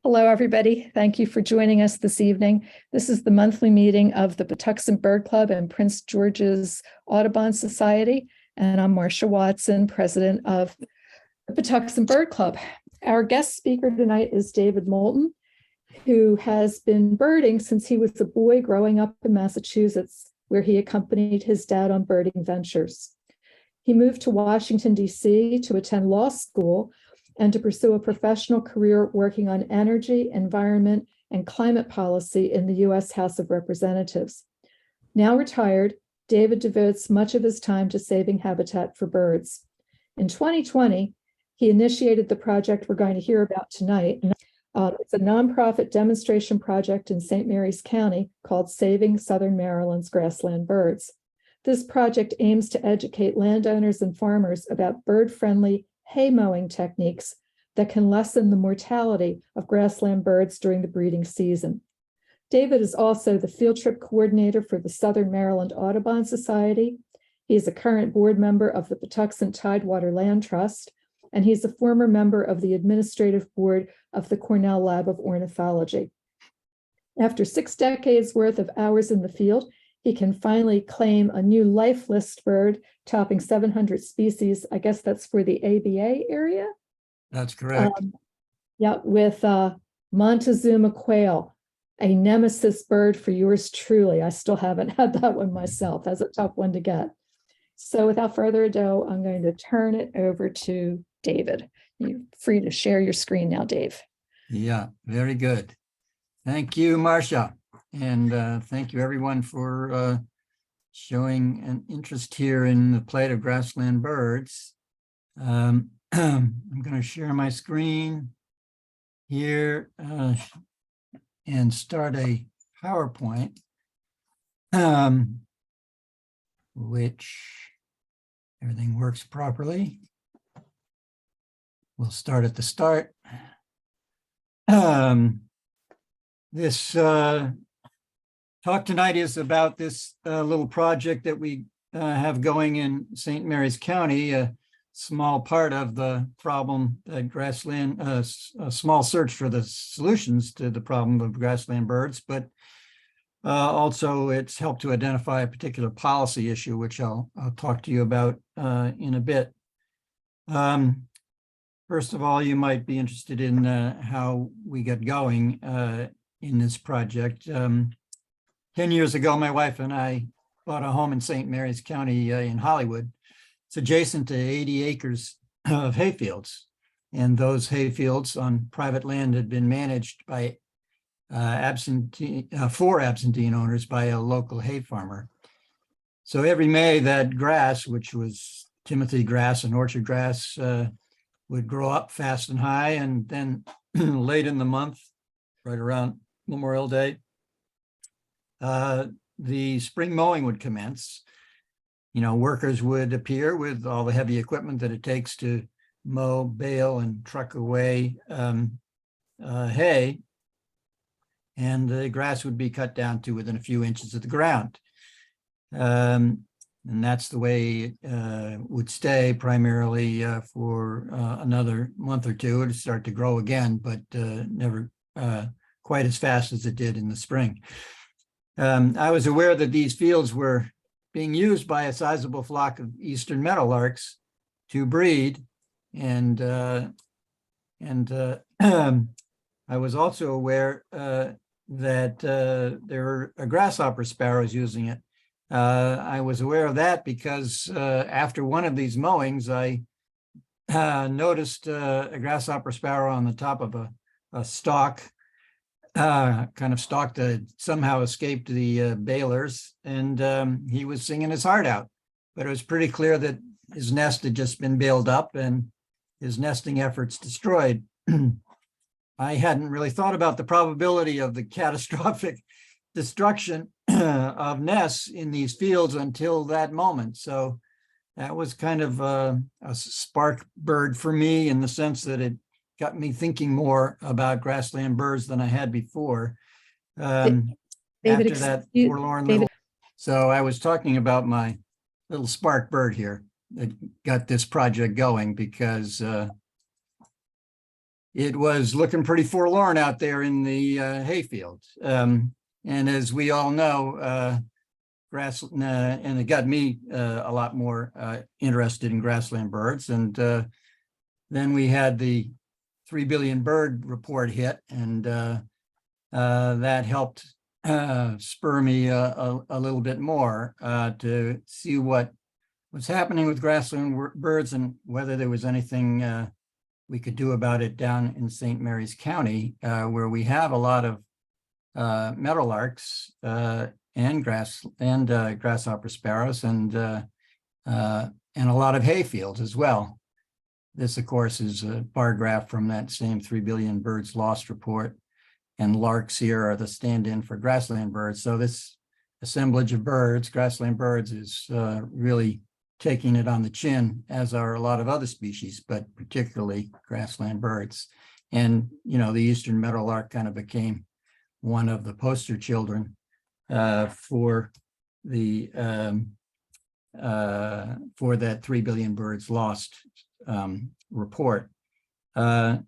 Hello, everybody. Thank you for joining us this evening. This is the monthly meeting of the Patuxent Bird Club and Prince George's Audubon Society, and I'm Marcia Watson, president of the Patuxent Bird Club. Our guest speaker tonight is David Moulton, who has been birding since he was a boy growing up in Massachusetts, where he accompanied his dad on birding ventures. He moved to Washington, D.C. to attend law school and to pursue a professional career working on energy, environment, and climate policy in the U.S. House of Representatives. Now retired, David devotes much of his time to saving habitat for birds. In 2020, he initiated the project we're going to hear about tonight. It's a nonprofit demonstration project in St. Mary's County called Saving Southern Maryland's Grassland Birds. This project aims to educate landowners and farmers about bird-friendly hay mowing techniques that can lessen the mortality of grassland birds during the breeding season. David is also the field trip coordinator for the Southern Maryland Audubon Society. He is a current board member of the Patuxent Tidewater Land Trust, and he's a former member of the administrative board of the Cornell Lab of Ornithology. After 6 decades worth of hours in the field, he can finally claim a new life list bird topping 700 species. I guess that's for the ABA area. That's correct. With Montezuma Quail, a nemesis bird for yours truly. I still haven't had that one myself. That's a tough one to get. So without further ado, I'm going to turn it over to David. You're free to share your screen now, Dave. Yeah, very good. Thank you, Marcia. And thank you, everyone, for showing an interest here in the plight of grassland birds. I'm going to share my screen here and start a PowerPoint, which everything works properly. We'll start at the start. This talk tonight is about this little project that we have going in St. Mary's County, a small part of the problem that grassland, a small search for the solutions to the problem of grassland birds, but also it's helped to identify a particular policy issue, which I'll talk to you about in a bit. First of all, you might be interested in how we got going in this project. 10 years ago, my wife and I bought a home in St. Mary's County in Hollywood. It's adjacent to 80 acres of hayfields. And those hayfields on private land had been managed by four absentee owners by a local hay farmer. So every May, that grass, which was Timothy grass and orchard grass, would grow up fast and high. And then late in the month, right around Memorial Day, the spring mowing would commence. You know, workers would appear with all the heavy equipment that it takes to mow, bale, and truck away hay, and the grass would be cut down to within a few inches of the ground. And that's the way it would stay primarily for another month or two. It would start to grow again, but never quite as fast as it did in the spring. I was aware that these fields were being used by a sizable flock of eastern meadowlarks to breed, and I was also aware that there are grasshopper sparrows using it. I was aware of that because after one of these mowings, I noticed a grasshopper sparrow on the top of a stalk, kind of stalk that somehow escaped the balers, and he was singing his heart out. But it was pretty clear that his nest had just been baled up and his nesting efforts destroyed. I hadn't really thought about the probability of the catastrophic destruction of nests in these fields until that moment. So that was kind of a spark bird for me, in the sense that it got me thinking more about grassland birds than I had before. David, after that forlorn little. So I was talking about my little spark bird here that got this project going, because it was looking pretty forlorn out there in the hayfield. And as we all know, and it got me a lot more interested in grassland birds. And then we had the 3 billion bird report hit, and that helped spur me a little bit more to see what was happening with grassland birds and whether there was anything we could do about it down in St. Mary's County, where we have a lot of meadowlarks and grasshopper sparrows and a lot of hayfields as well. This, of course, is a bar graph from that same 3 billion birds lost report, and larks here are the stand-in for grassland birds. So this assemblage of birds, grassland birds, is really taking it on the chin, as are a lot of other species, but particularly grassland birds. And, you know, the eastern meadowlark kind of became one of the poster children for the for that 3 billion birds lost report. So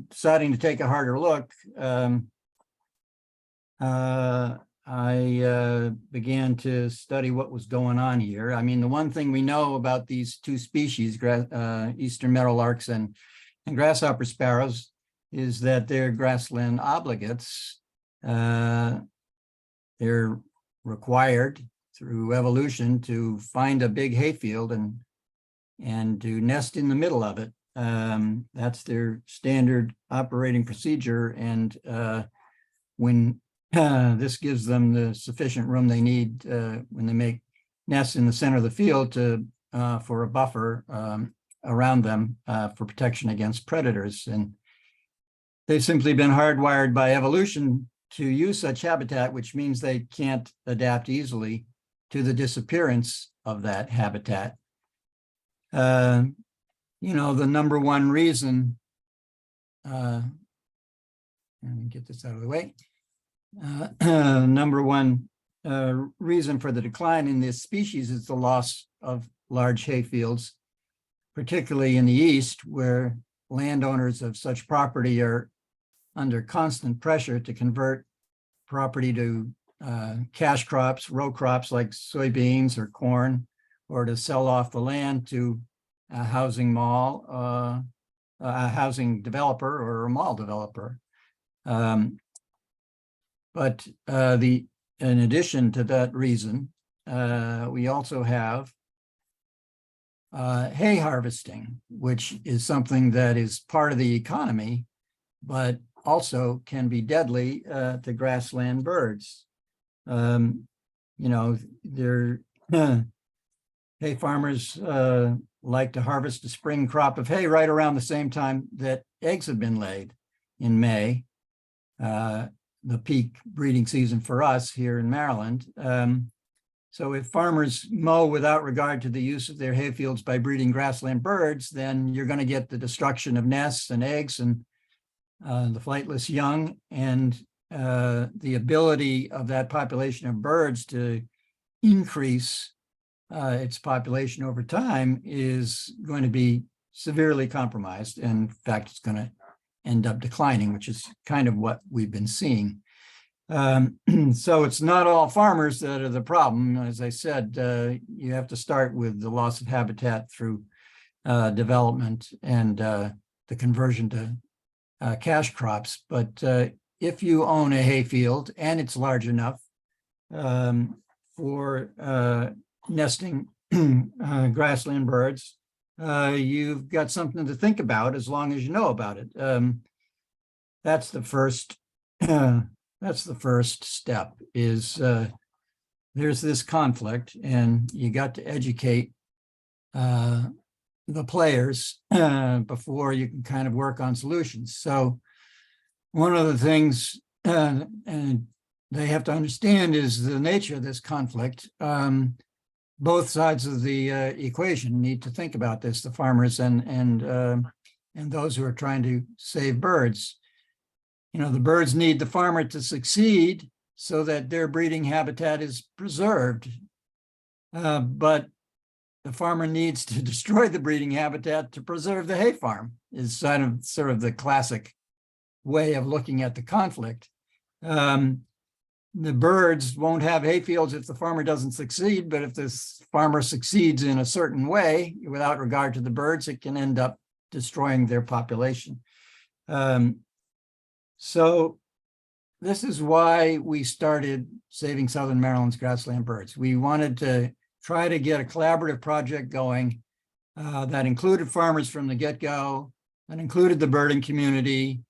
deciding to take a harder look, I began to study what was going on here. I mean, the one thing we know about these two species, eastern meadowlarks and grasshopper sparrows, is that they're grassland obligates. They're required through evolution to find a big hayfield and to nest in the middle of it. That's their standard operating procedure. And when this gives them the sufficient room they need when they make nests in the center of the field to for a buffer around them for protection against predators. And they've simply been hardwired by evolution to use such habitat, which means they can't adapt easily to the disappearance of that habitat. You know, the number one reason, let me get this out of the way. Number one reason for the decline in this species is the loss of large hayfields, particularly in the east, where landowners of such property are under constant pressure to convert property to cash crops, row crops like soybeans or corn, or to sell off the land to a housing mall, a housing developer or a mall developer. But in addition to that reason, we also have hay harvesting, which is something that is part of the economy, but also can be deadly to grassland birds. You know, hay farmers like to harvest a spring crop of hay right around the same time that eggs have been laid in May, the peak breeding season for us here in Maryland. So if farmers mow without regard to the use of their hayfields by breeding grassland birds, then you're going to get the destruction of nests and eggs and the flightless young, and the ability of that population of birds to increase its population over time is going to be severely compromised. And in fact, it's going to end up declining, which is kind of what we've been seeing. So it's not all farmers that are the problem. As I said, you have to start with the loss of habitat through development and the conversion to cash crops. But if you own a hayfield and it's large enough for nesting grassland birds, you've got something to think about as long as you know about it. That's the first. That's the first step. Is there's this conflict, and you got to educate the players before you can kind of work on solutions. So one of the things and they have to understand is the nature of this conflict. Both sides of the equation need to think about this, the farmers and those who are trying to save birds. You know, the birds need the farmer to succeed so that their breeding habitat is preserved. But the farmer needs to destroy the breeding habitat to preserve the hay farm is sort of the classic way of looking at the conflict. The birds won't have hayfields if the farmer doesn't succeed, but if this farmer succeeds in a certain way, without regard to the birds, it can end up destroying their population. So this is why we started Saving Southern Maryland's Grassland Birds. We wanted to try to get a collaborative project going that included farmers from the get-go, that included the birding community,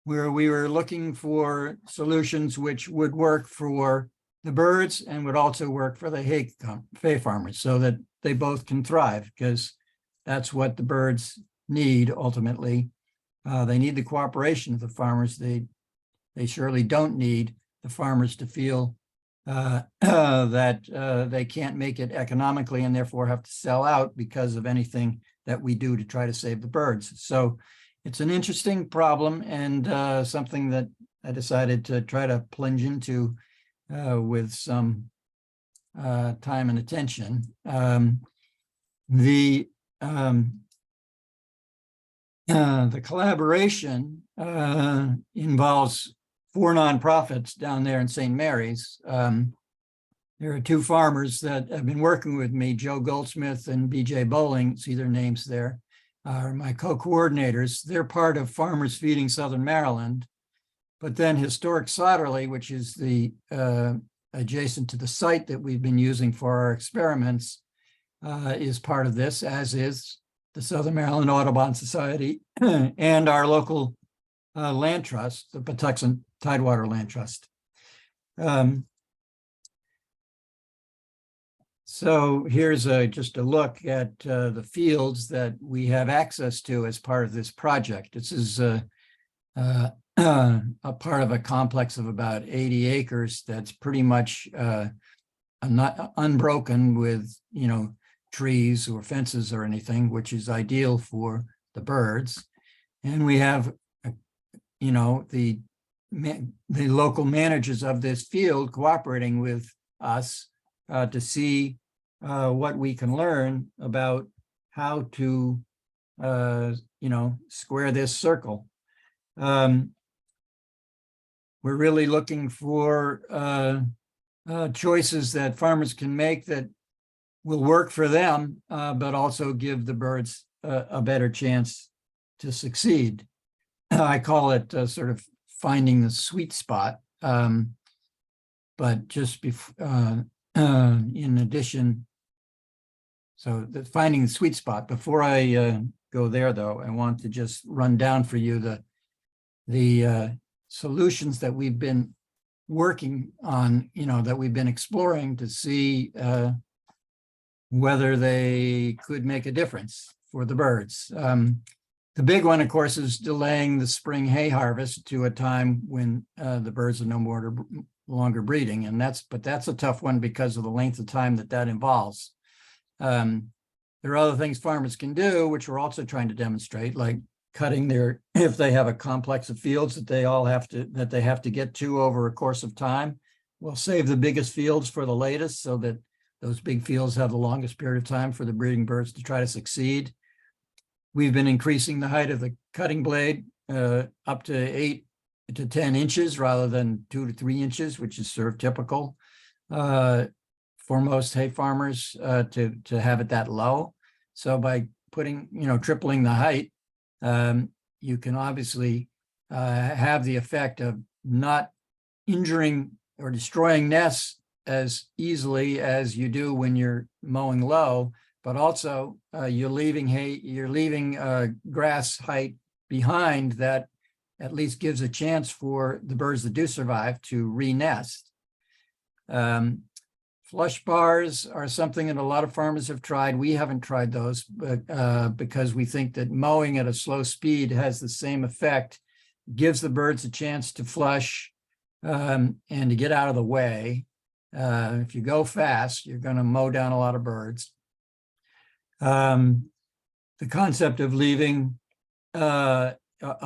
where we were looking for solutions which would work for the birds and would also work for the hay farmers so that they both can thrive, because that's what the birds need ultimately. They need the cooperation of the farmers. They surely don't need the farmers to feel that they can't make it economically and therefore have to sell out because of anything that we do to try to save the birds. So it's an interesting problem and something that I decided to try to plunge into with some time and attention. The collaboration involves 4 nonprofits down there in St. Mary's. There are 2 farmers that have been working with me, Joe Goldsmith and BJ Bowling, see their names there, are my co-coordinators. They're part of Farmers Feeding Southern Maryland, but then Historic Sotterley, which is the adjacent to the site that we've been using for our experiments, is part of this, as is the Southern Maryland Audubon Society and our local land trust, the Patuxent Tidewater Land Trust. So here's just a look at the fields that we have access to as part of this project. This is a part of a complex of about 80 acres that's pretty much not unbroken with, trees or fences or anything, which is ideal for the birds. And we have, the local managers of this field cooperating with us to see what we can learn about how to, square this circle. We're really looking for choices that farmers can make that will work for them, but also give the birds a better chance to succeed. I call it sort of finding the sweet spot. But just before, in addition, so finding the sweet spot. Before I go there, though, I want to just run down for you the solutions that we've been working on, that we've been exploring to see whether they could make a difference for the birds. The big one, of course, is delaying the spring hay harvest to a time when the birds are no longer breeding, and that's a tough one because of the length of time that involves. There are other things farmers can do, which we're also trying to demonstrate, like cutting if they have a complex of fields that they have to get to over a course of time, we'll save the biggest fields for the latest so that those big fields have the longest period of time for the breeding birds to try to succeed. We've been increasing the height of the cutting blade up to 8 to 10 inches rather than 2 to 3 inches, which is sort of typical for most hay farmers to have it that low. So by tripling the height, you can obviously have the effect of not injuring or destroying nests as easily as you do when you're mowing low, but also you're leaving grass height behind that at least gives a chance for the birds that do survive to re-nest. Flush bars are something that a lot of farmers have tried. We haven't tried those, but because we think that mowing at a slow speed has the same effect, gives the birds a chance to flush and to get out of the way. If you go fast, you're going to mow down a lot of birds. The concept of leaving a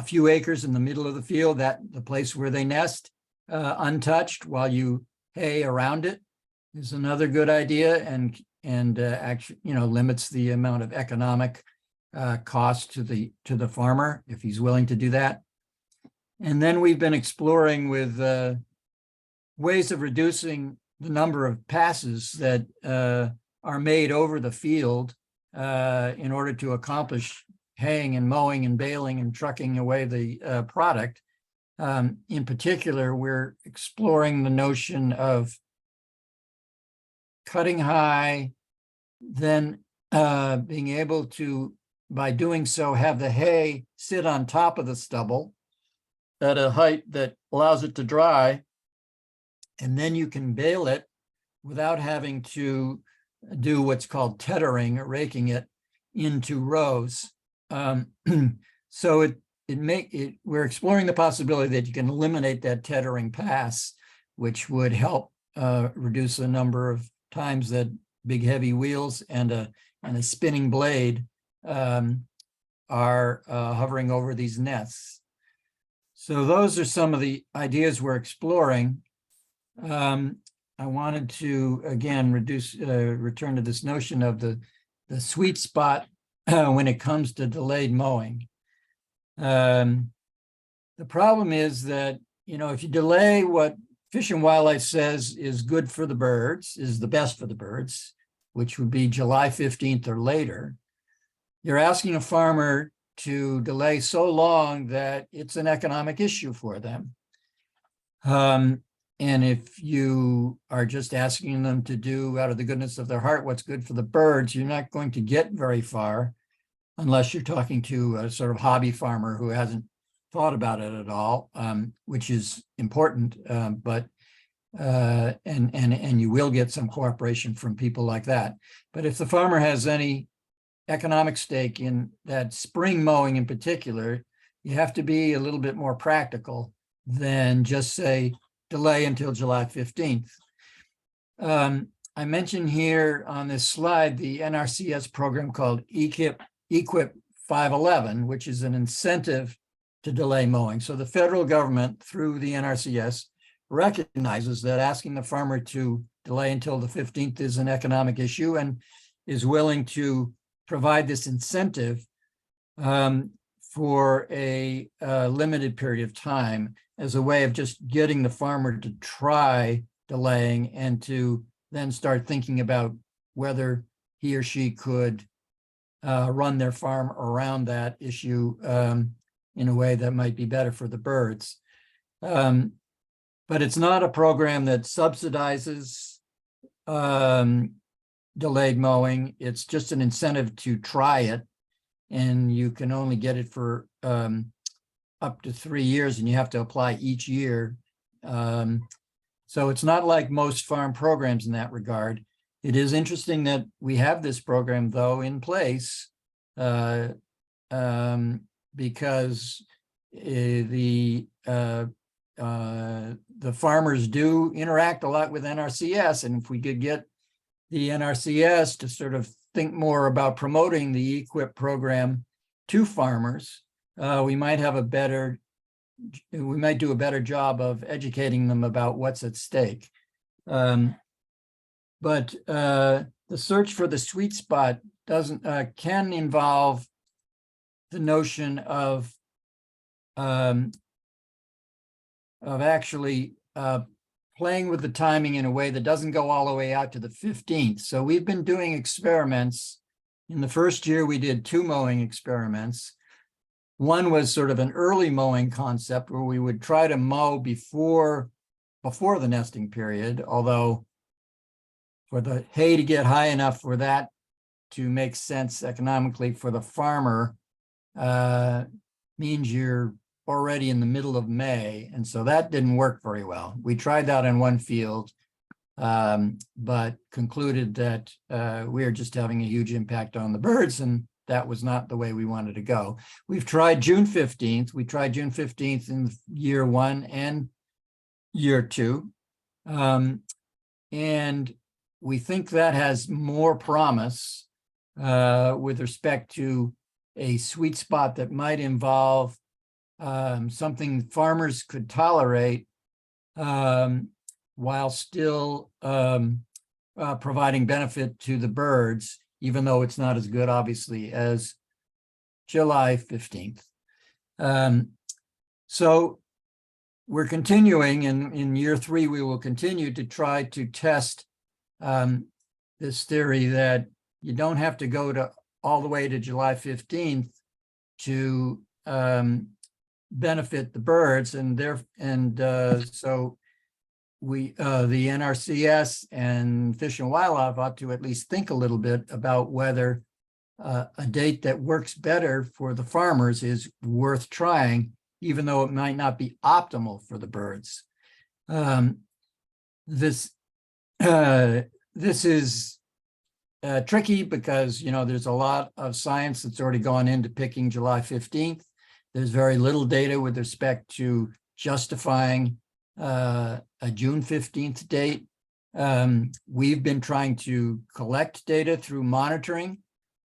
few acres in the middle of the field, the place where they nest, untouched while you hay around it, is another good idea, actually, limits the amount of economic cost to the farmer if he's willing to do that. And then we've been exploring with ways of reducing the number of passes that are made over the field in order to accomplish haying and mowing and baling and trucking away the product. In particular, we're exploring the notion of cutting high, then being able to, by doing so, have the hay sit on top of the stubble at a height that allows it to dry, and then you can bale it without having to do what's called tethering or raking it into rows. So we're exploring the possibility that you can eliminate that tethering pass, which would help reduce the number of times that big heavy wheels and a spinning blade are hovering over these nests. So those are some of the ideas we're exploring. I wanted to, again, return to this notion of the sweet spot when it comes to delayed mowing. The problem is that, if you delay what Fish and Wildlife says is good for the birds, is the best for the birds, which would be July 15th or later, you're asking a farmer to delay so long that it's an economic issue for them. And if you are just asking them to do out of the goodness of their heart what's good for the birds, you're not going to get very far unless you're talking to a sort of hobby farmer who hasn't thought about it at all, which is important, but you will get some cooperation from people like that. But if the farmer has any economic stake in that spring mowing in particular, you have to be a little bit more practical than just say delay until July 15th. I mentioned here on this slide the NRCS program called EQIP 511, which is an incentive to delay mowing. So the federal government, through the NRCS, recognizes that asking the farmer to delay until the 15th is an economic issue and is willing to provide this incentive for a limited period of time as a way of just getting the farmer to try delaying and to then start thinking about whether he or she could run their farm around that issue in a way that might be better for the birds. But it's not a program that subsidizes delayed mowing. It's just an incentive to try it. And you can only get it for up to 3 years, and you have to apply each year. So it's not like most farm programs in that regard. It is interesting that we have this program, though, in place because the farmers do interact a lot with NRCS, and if we could get the NRCS to sort of think more about promoting the EQIP program to farmers, we might do a better job of educating them about what's at stake. But the search for the sweet spot can involve the notion of actually playing with the timing in a way that doesn't go all the way out to the 15th. So we've been doing experiments. In the first year, we did 2 mowing experiments. One was sort of an early mowing concept where we would try to mow before the nesting period, although for the hay to get high enough for that to make sense economically for the farmer means you're already in the middle of May. And so that didn't work very well. We tried that in one field, but concluded that we are just having a huge impact on the birds, and that was not the way we wanted to go. We've tried June 15th. We tried June 15th in year 1 and year 2. And we think that has more promise with respect to a sweet spot that might involve something farmers could tolerate while still providing benefit to the birds, even though it's not as good, obviously, as July 15th. So we're continuing, and in year 3, we will continue to try to test this theory that you don't have to go all the way to July 15th to benefit the birds, so we, the NRCS and Fish and Wildlife ought to at least think a little bit about whether a date that works better for the farmers is worth trying, even though it might not be optimal for the birds. This is tricky because, there's a lot of science that's already gone into picking July 15th. There's very little data with respect to justifying a June 15th date. We've been trying to collect data through monitoring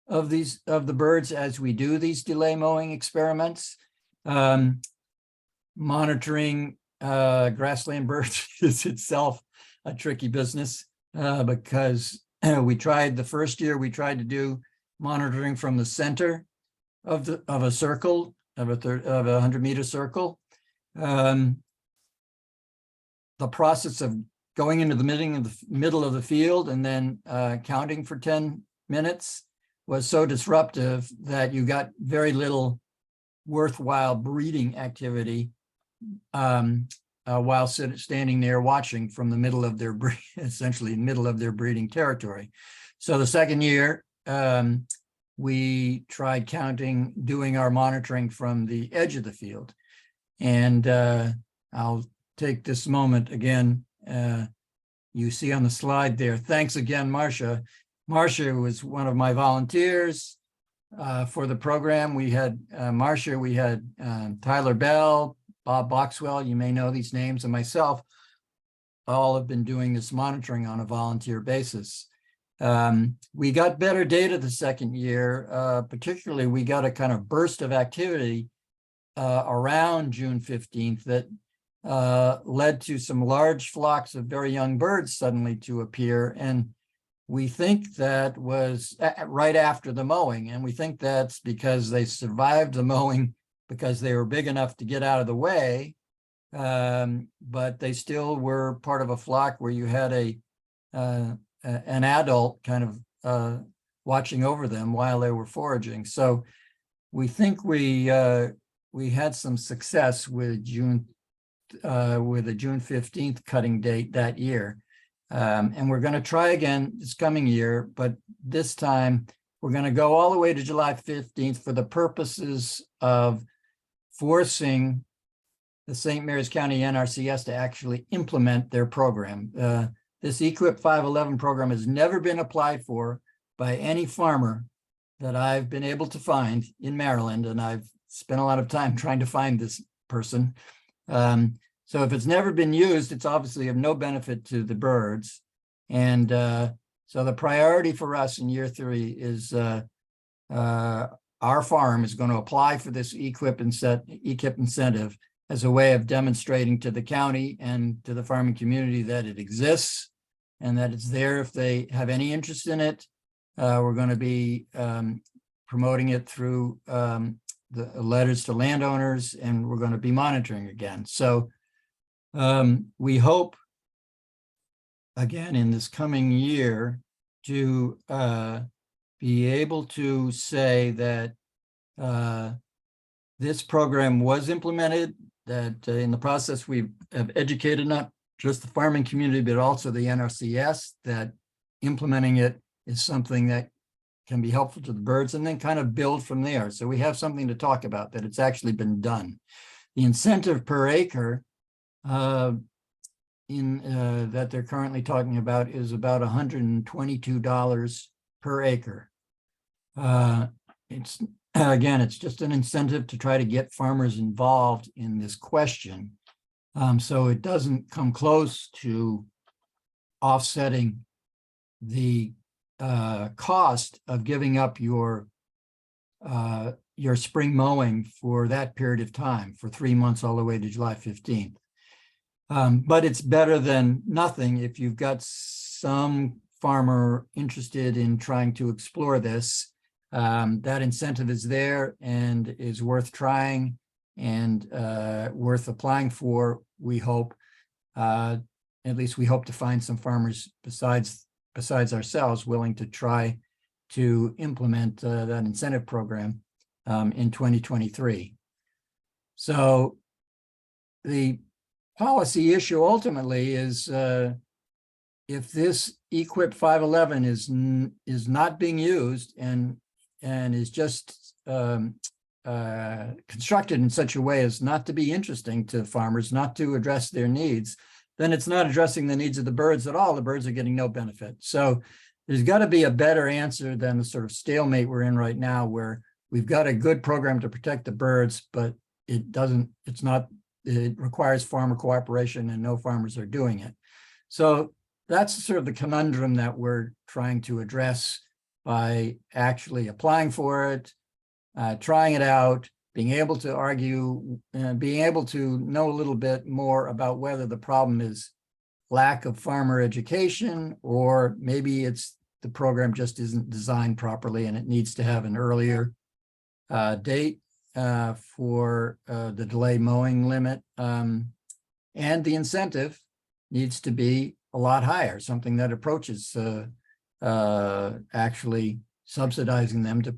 of the birds as we do these delay mowing experiments. Monitoring grassland birds is itself a tricky business because we tried the first year, we tried to do monitoring from the center of a circle, of a 100-meter circle. The process of going into the middle of the field and then counting for 10 minutes was so disruptive that you got very little worthwhile breeding activity while standing there watching from the middle of their essentially middle of their breeding territory. So the second year, we tried doing our monitoring from the edge of the field. And I'll take this moment again. You see on the slide there. Thanks again, Marcia. Marcia was one of my volunteers for the program. We had Marcia, we had Tyler Bell, Bob Boxwell, you may know these names, and myself, all have been doing this monitoring on a volunteer basis. We got better data the second year, particularly we got a kind of burst of activity around June 15th that led to some large flocks of very young birds suddenly to appear. And we think that was right after the mowing. And we think that's because they survived the mowing because they were big enough to get out of the way. But they still were part of a flock where you had an adult kind of watching over them while they were foraging. So we think we had some success with a June 15th cutting date that year. And we're going to try again this coming year, but this time we're going to go all the way to July 15th for the purposes of forcing the St. Mary's County NRCS to actually implement their program. This EQIP 511 program has never been applied for by any farmer that I've been able to find in Maryland, and I've spent a lot of time trying to find this person. So if it's never been used, it's obviously of no benefit to the birds. And so the priority for us in year 3 is our farm is going to apply for this EQIP incentive as a way of demonstrating to the county and to the farming community that it exists and that it's there if they have any interest in it. We're going to be promoting it through the letters to landowners, and we're going to be monitoring again. So we hope, again, in this coming year to be able to say that this program was implemented, that in the process we have educated not just the farming community, but also the NRCS, that implementing it is something that can be helpful to the birds, and then kind of build from there. So we have something to talk about, that it's actually been done. The incentive per acre that they're currently talking about is about $122 per acre. It's again, it's just an incentive to try to get farmers involved in this question. So it doesn't come close to offsetting the cost of giving up your spring mowing for that period of time, for 3 months all the way to July 15th. But it's better than nothing if you've got some farmer interested in trying to explore this, that incentive is there and is worth trying and worth applying for, we hope. At least we hope to find some farmers besides ourselves willing to try to implement that incentive program in 2023. So the policy issue ultimately is if this EQIP 511 is not being used and is just constructed in such a way as not to be interesting to farmers, not to address their needs, then it's not addressing the needs of the birds at all. The birds are getting no benefit. So there's got to be a better answer than the sort of stalemate we're in right now, where we've got a good program to protect the birds, but it requires farmer cooperation and no farmers are doing it. So that's sort of the conundrum that we're trying to address by actually applying for it, trying it out, being able to argue, being able to know a little bit more about whether the problem is lack of farmer education, or maybe it's the program just isn't designed properly and it needs to have an earlier date for the delay mowing limit. And the incentive needs to be a lot higher, something that approaches actually subsidizing them to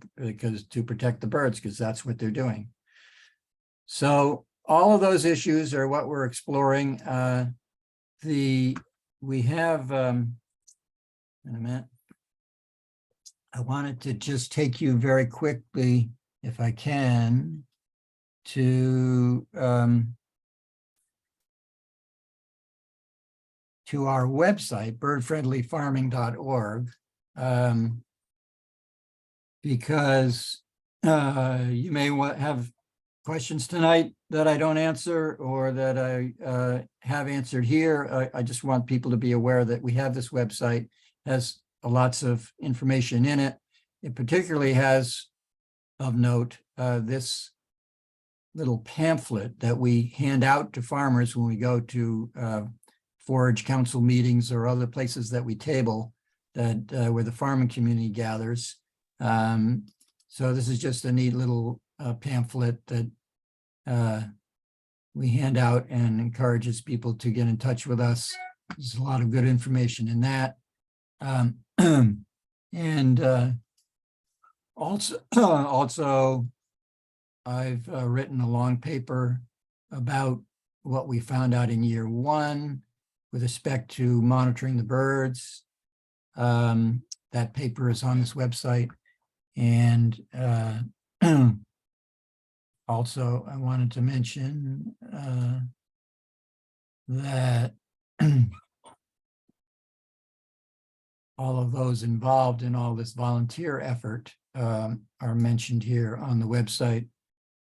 protect the birds, because that's what they're doing. So all of those issues are what we're exploring. We have, in a minute, I wanted to just take you very quickly, if I can, to our website, birdfriendlyfarming.org, because you may have questions tonight that I don't answer or that I have answered here. I just want people to be aware that we have this website, has lots of information in it. It particularly has, of note, this little pamphlet that we hand out to farmers when we go to forage council meetings or other places that we table, that where the farming community gathers. So this is just a neat little pamphlet that we hand out and encourages people to get in touch with us. There's a lot of good information in that. And also I've written a long paper about what we found out in year one with respect to monitoring the birds. That paper is on this website. And also I wanted to mention that all of those involved in all this volunteer effort are mentioned here on the website,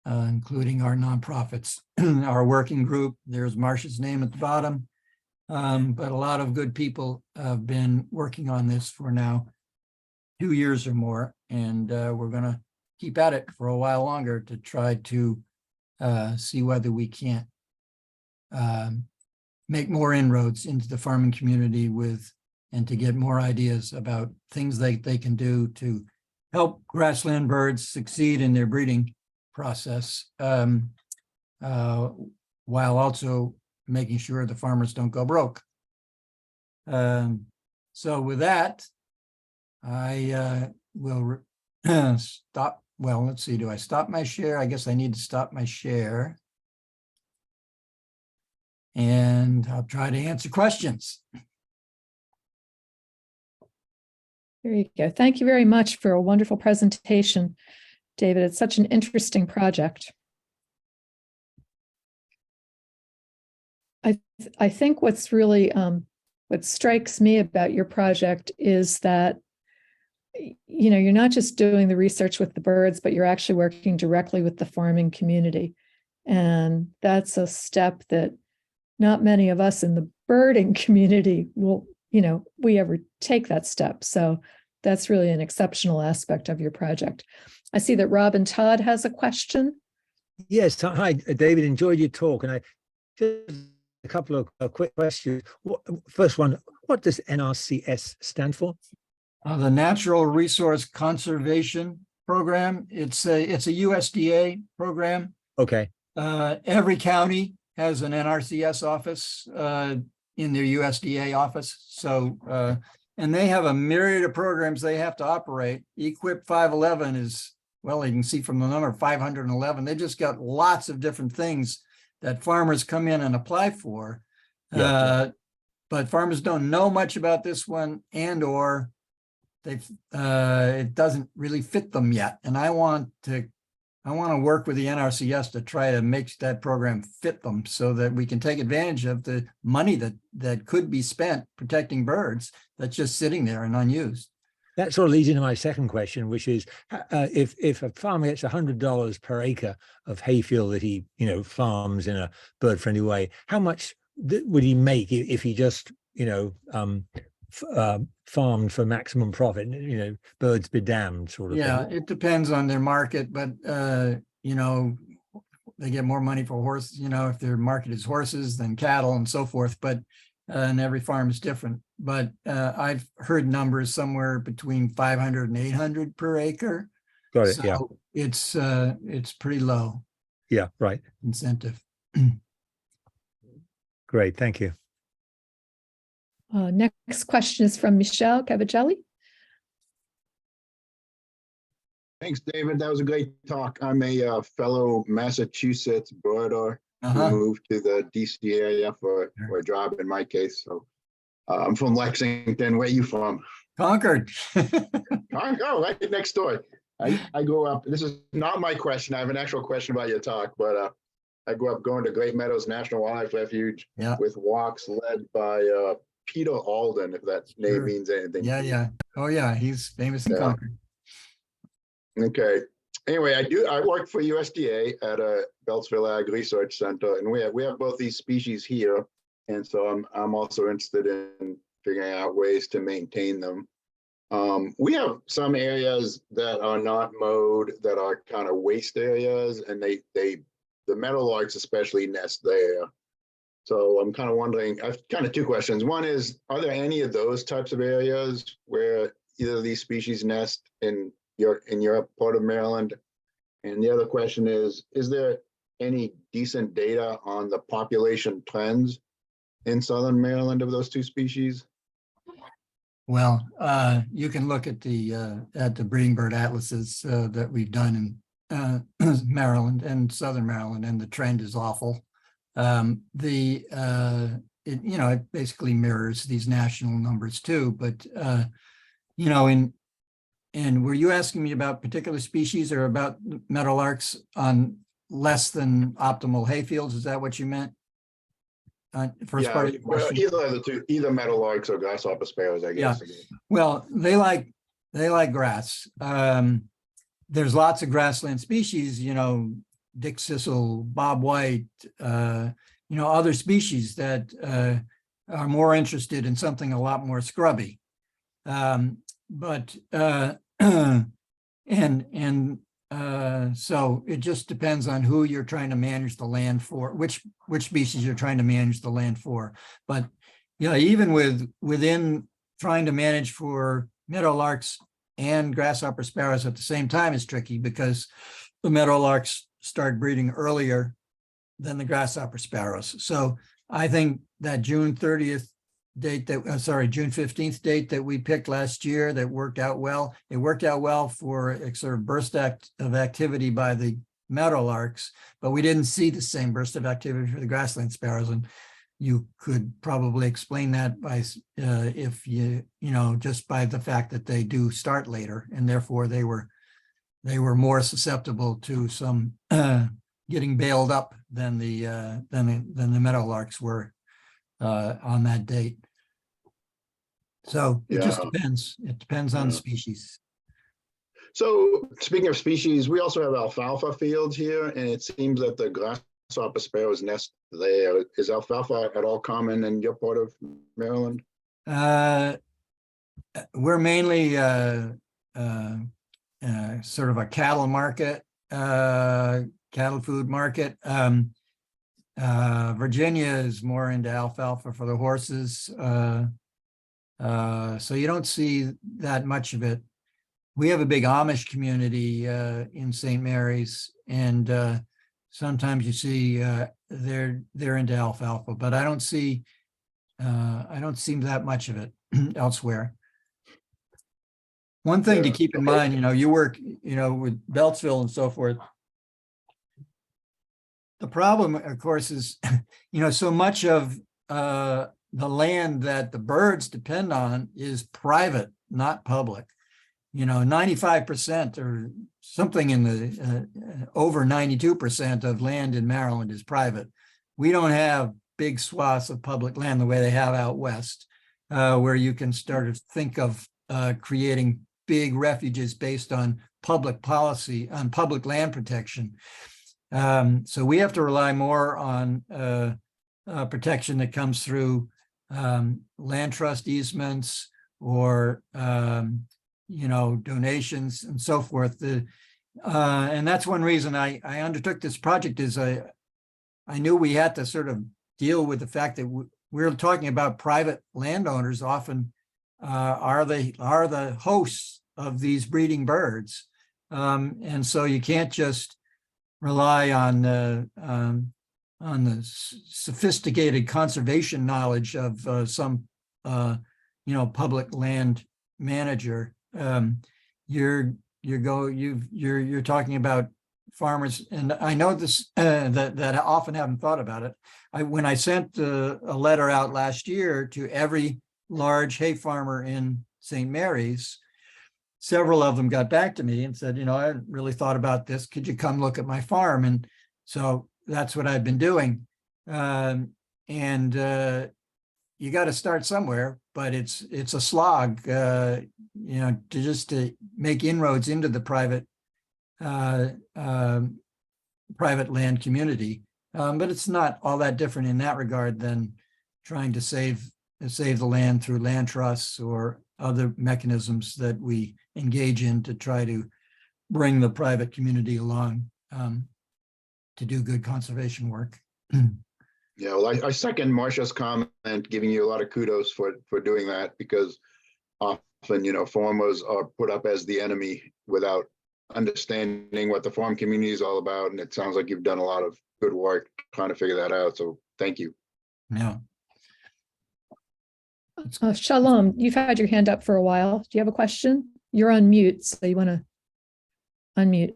including our nonprofits, our working group. There's Marcia's name at the bottom, but a lot of good people have been working on this for now 2 years or more, and we're going to keep at it for a while longer to try to see whether we can't make more inroads into the farming community and to get more ideas about things they can do to help grassland birds succeed in their breeding process, while also making sure the farmers don't go broke. So with that, I will stop. Well, let's see, do I stop my share? I guess I need to stop my share. And I'll try to answer questions. There you go. Thank you very much for a wonderful presentation, David. It's such an interesting project. I think what's really, what strikes me about your project is that, you know, you're not just doing the research with the birds, but you're actually working directly with the farming community. And that's a step that not many of us in the birding community will, you know, we ever take that step. So that's really an exceptional aspect of your project. I see that Robin Todd has a question. Yes, hi, David, enjoyed your talk. And I just a couple of quick questions. First one, what does NRCS stand for? The Natural Resource Conservation Program. It's a USDA program. Okay. Every county has an NRCS office in their USDA office. So, and they have a myriad of programs they have to operate. Equip 511 is, well, you can see from the number 511. They just got lots of different things that farmers come in and apply for. Yeah. But farmers don't know much about this one, or it doesn't really fit them yet. And I want to work with the NRCS to try to make that program fit them so that we can take advantage of the money that could be spent protecting birds that's just sitting there and unused. That sort of leads into my second question, which is if a farmer gets $100 per acre of hayfield that he, farms in a bird-friendly way, how much would he make if he just, farmed for maximum profit? Birds be damned sort of thing. Yeah, it depends on their market, but they get more money for horses. If their market is horses than cattle and so forth. But and every farm is different. But I've heard numbers somewhere between 500 and 800 per acre. Got it. So yeah, it's pretty low. Yeah, right. Incentive. Great, thank you. Next question is from Michelle Cavagelli. Thanks, David. That was a great talk. I'm a fellow Massachusetts birder who moved to the DC area for a job in my case. So I'm from Lexington. Where are you from? Concord. Oh, right next door. I grew up, this is not my question. I have an actual question about your talk, but I grew up going to Great Meadows National Wildlife Refuge with walks led by Peter Alden, if that name means anything. Yeah. Oh yeah, he's famous in Concord. Okay. Anyway, I work for USDA at a Beltsville Ag Research Center, and we have both these species here, and so I'm also interested in figuring out ways to maintain them. We have some areas that are not mowed that are kind of waste areas, and the meadowlarks especially nest there. So I'm kind of wondering, I've kind of two questions. One is, are there any of those types of areas where either of these species nest in your part of Maryland? And the other question is there any decent data on the population trends in Southern Maryland of those two species? Well, you can look at the breeding bird atlases that we've done in Maryland and Southern Maryland, and the trend is awful. It basically mirrors these national numbers too, but and were you asking me about particular species or about meadowlarks on less than optimal hayfields? Is that what you meant? First part of your question? Either of the two, either meadowlarks or grasshopper sparrows, I guess. Yeah. Well, they like grass. There's lots of grassland species, Dick Sissel, Bob White, other species that are more interested in something a lot more scrubby. So it just depends on who you're trying to manage the land for, which species you're trying to manage the land for. But even within trying to manage for meadowlarks and grasshopper sparrows at the same time is tricky, because the meadowlarks start breeding earlier than the grasshopper sparrows. So I think that June 15th date that we picked last year, that worked out well. It worked out well for a sort of burst of activity by the meadowlarks, but we didn't see the same burst of activity for the grassland sparrows. And you could probably explain that by just by the fact that they do start later, and therefore they were more susceptible to some getting bailed up than the meadowlarks were on that date. So it just depends. It depends on species. So speaking of species, we also have alfalfa fields here, and it seems that the grasshopper sparrows nest there. Is alfalfa at all common in your part of Maryland? We're mainly sort of a cattle market, cattle food market. Virginia is more into alfalfa for the horses. So you don't see that much of it. We have a big Amish community in St. Mary's, and sometimes you see they're into alfalfa, but I don't see that much of it elsewhere. One thing to keep in mind, you work, with Beltsville and so forth. The problem, of course, is, so much of the land that the birds depend on is private, not public. 95% or something in the over 92% of land in Maryland is private. We don't have big swaths of public land the way they have out west, where you can start to think of creating big refuges based on public policy, on public land protection. So we have to rely more on protection that comes through land trust easements or donations and so forth. And that's one reason I undertook this project, is I knew we had to sort of deal with the fact that we're talking about private landowners often are the hosts of these breeding birds. And so you can't just rely on the sophisticated conservation knowledge of some public land manager. You're talking about farmers, and I know this that I often haven't thought about it. When I sent a letter out last year to every large hay farmer in St. Mary's, several of them got back to me and said, I hadn't really thought about this. Could you come look at my farm? And so that's what I've been doing. You got to start somewhere, but it's a slog, to make inroads into the private land community. But it's not all that different in that regard than trying to save the land through land trusts or other mechanisms that we engage in to try to bring the private community along to do good conservation work. Yeah, well, I second Marcia's comment, giving you a lot of kudos for doing that, because often, farmers are put up as the enemy without understanding what the farm community is all about. And it sounds like you've done a lot of good work trying to figure that out. So thank you. Yeah. Shalom, you've had your hand up for a while. Do you have a question? You're on mute, so you want to unmute.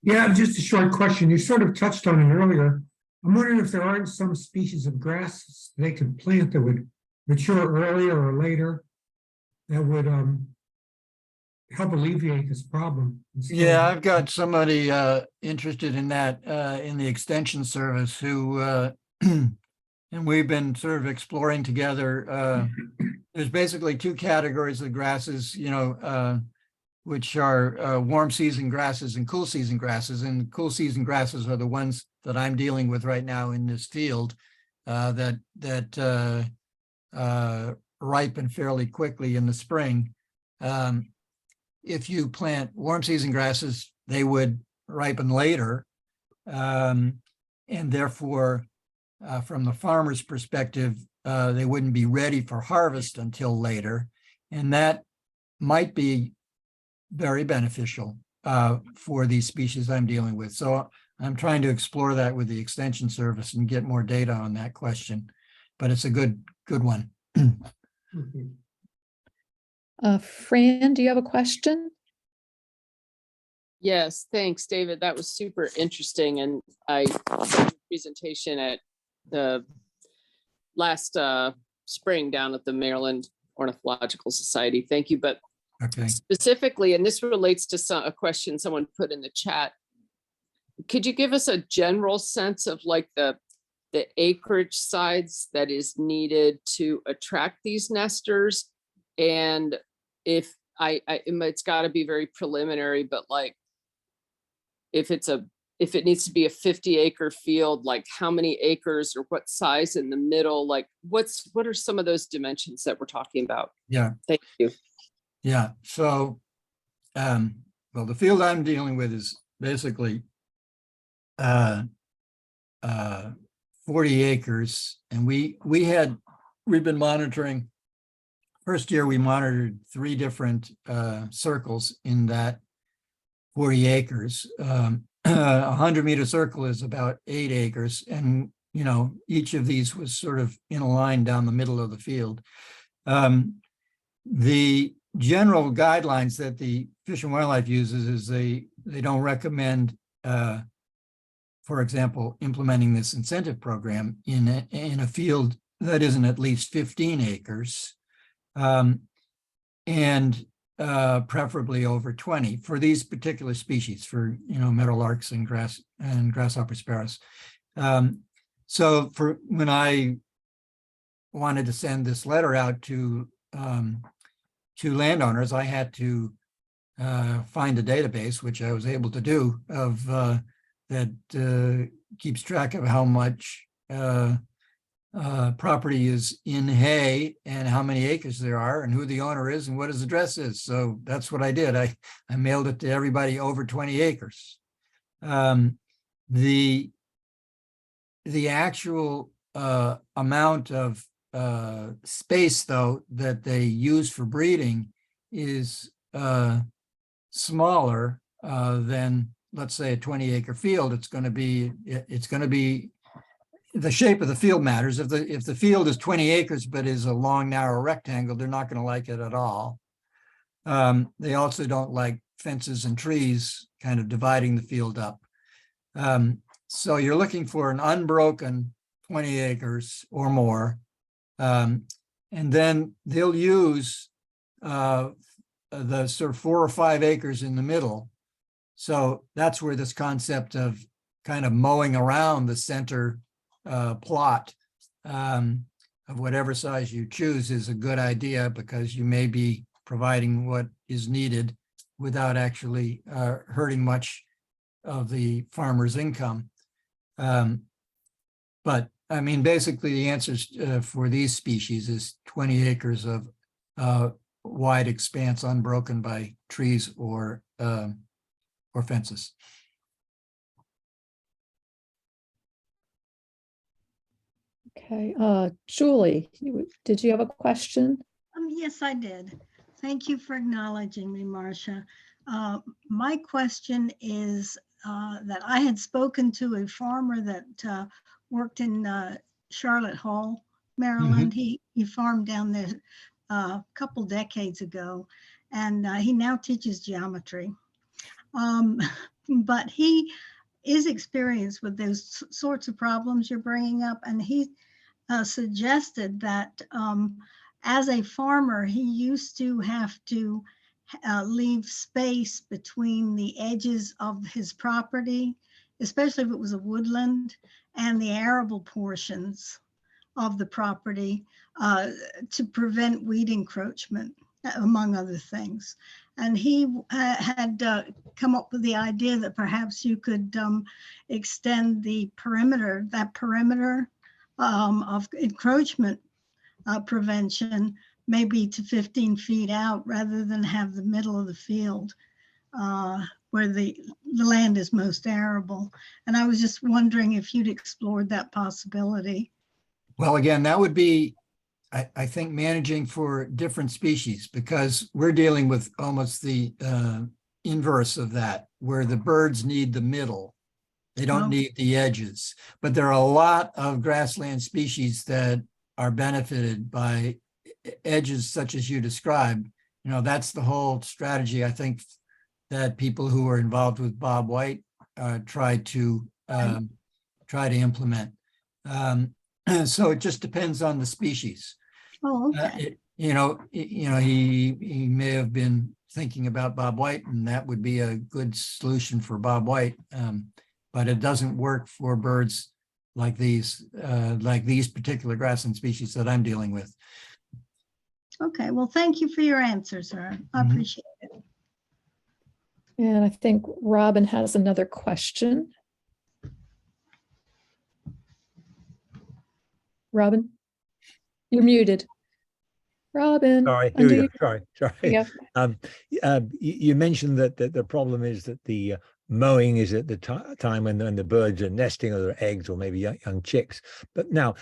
Yeah, just a short question. You sort of touched on it earlier. I'm wondering if there aren't some species of grass they could plant that would mature earlier or later that would help alleviate this problem. Yeah, I've got somebody interested in that in the Extension Service who, and we've been sort of exploring together. There's basically two categories of grasses, which are warm season grasses and cool season grasses. And cool season grasses are the ones that I'm dealing with right now in this field that ripen fairly quickly in the spring. If you plant warm season grasses, they would ripen later. And therefore, from the farmer's perspective, they wouldn't be ready for harvest until later. And that might be very beneficial for these species I'm dealing with. So I'm trying to explore that with the Extension Service and get more data on that question. But it's a good one. Fran, do you have a question? Yes, thanks, David. That was super interesting. And I saw a presentation at the last spring down at the Maryland Ornithological Society. Thank you. But Okay. Specifically, and this relates to a question someone put in the chat, could you give us a general sense of like the acreage size that is needed to attract these nesters? And if it's got to be very preliminary, but like if it needs to be a 50-acre field, like how many acres or what size in the middle, like what are some of those dimensions that we're talking about? Yeah. Thank you. Yeah. So, well, the field I'm dealing with is basically 40 acres, and we've been monitoring first year we monitored 3 different circles in that 40 acres. A 100-meter circle is about 8 acres, and each of these was sort of in a line down the middle of the field. The general guidelines that the Fish and Wildlife uses is they don't recommend, for example, implementing this incentive program in a field that isn't at least 15 acres, and preferably over 20 for these particular species, for meadowlarks and grasshopper sparrows. So for when I wanted to send this letter out to landowners, I had to find a database, which I was able to do, of that keeps track of how much property is in hay and how many acres there are and who the owner is and what his address is. So that's what I did. I mailed it to everybody over 20 acres. The actual amount of space, though, that they use for breeding is smaller than, let's say, a 20-acre field. It's going to be the shape of the field matters. If the field is 20 acres but is a long, narrow rectangle, they're not going to like it at all. They also don't like fences and trees kind of dividing the field up. So you're looking for an unbroken 20 acres or more. And then they'll use the sort of 4 or 5 acres in the middle. So that's where this concept of kind of mowing around the center plot of whatever size you choose is a good idea, because you may be providing what is needed without actually hurting much of the farmer's income. But I mean, basically the answers for these species is 20 acres of wide expanse unbroken by trees or fences. Okay, Julie, did you have a question? Yes, I did. Thank you for acknowledging me, Marcia. My question is that I had spoken to a farmer that worked in Charlotte Hall, Maryland. He farmed down there a couple decades ago, and he now teaches geometry. But he is experienced with those sorts of problems you're bringing up, and he suggested that as a farmer, he used to have to leave space between the edges of his property, especially if it was a woodland, and the arable portions of the property to prevent weed encroachment, among other things. And he had come up with the idea that perhaps you could extend the perimeter, of encroachment prevention, maybe to 15 feet out, rather than have the middle of the field where the land is most arable. And I was just wondering if you'd explored that possibility. Well, again, that would be, I think, managing for different species, because we're dealing with almost the inverse of that, where the birds need the middle. They don't need the edges. But there are a lot of grassland species that are benefited by edges such as you described. That's the whole strategy, I think, that people who are involved with Bob White try to implement. So it just depends on the species. Oh, okay. He may have been thinking about Bob White, and that would be a good solution for Bob White. But it doesn't work for birds like these particular grassland species that I'm dealing with. Okay, well, thank you for your answer, sir. I appreciate it. And I think Robin has another question. Robin, you're muted. Robin. Sorry, here we go. Sorry. Yeah. You mentioned that the problem is that the mowing is at the time when the birds are nesting or their eggs or maybe young chicks. But now,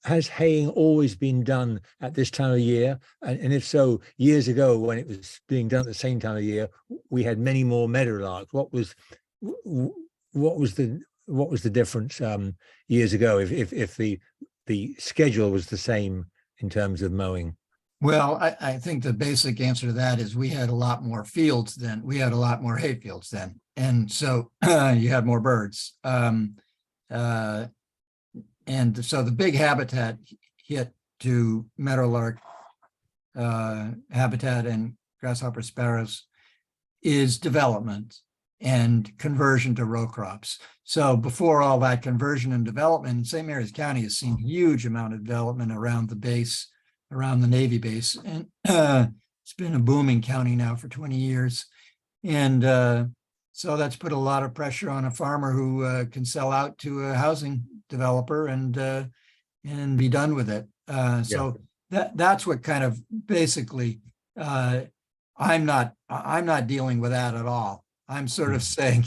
has haying always been done at this time of year? And if so, years ago when it was being done at the same time of year, we had many more meadowlarks. What was the difference years ago if the schedule was the same in terms of mowing? Well, I think the basic answer to that is we had a lot more fields then. We had a lot more hayfields then. And so you had more birds. And so the big habitat hit to meadowlark habitat and grasshopper sparrows is development and conversion to row crops. So before all that conversion and development, St. Mary's County has seen huge amount of development around the base, around the Navy base. And it's been a booming county now for 20 years. And so that's put a lot of pressure on a farmer who can sell out to a housing developer and be done with it. So that's what kind of basically, I'm not dealing with that at all. I'm sort of saying,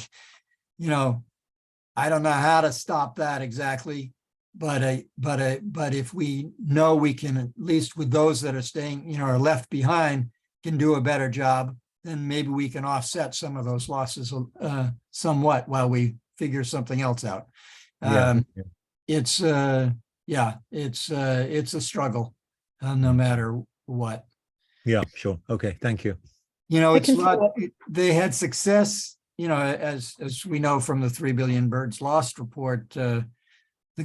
I don't know how to stop that exactly, but if we know we can, at least with those that are staying, are left behind, can do a better job, then maybe we can offset some of those losses somewhat while we figure something else out. It's a struggle, no matter what. Yeah, sure. Okay, thank you. They had success, as we know from the 3 billion birds lost report. The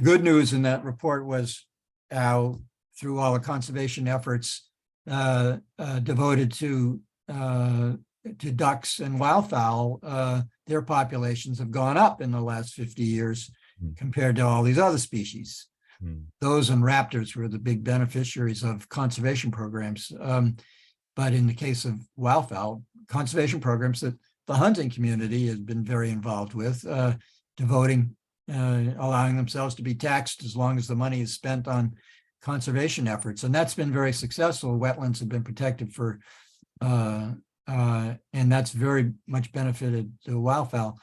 good news in that report was how, through all the conservation efforts devoted to ducks and wildfowl, their populations have gone up in the last 50 years compared to all these other species. Those and raptors were the big beneficiaries of conservation programs. But in the case of wildfowl, conservation programs that the hunting community has been very involved with, allowing themselves to be taxed as long as the money is spent on conservation efforts. And that's been very successful. Wetlands have been protected for, and that's very much benefited the wildfowl.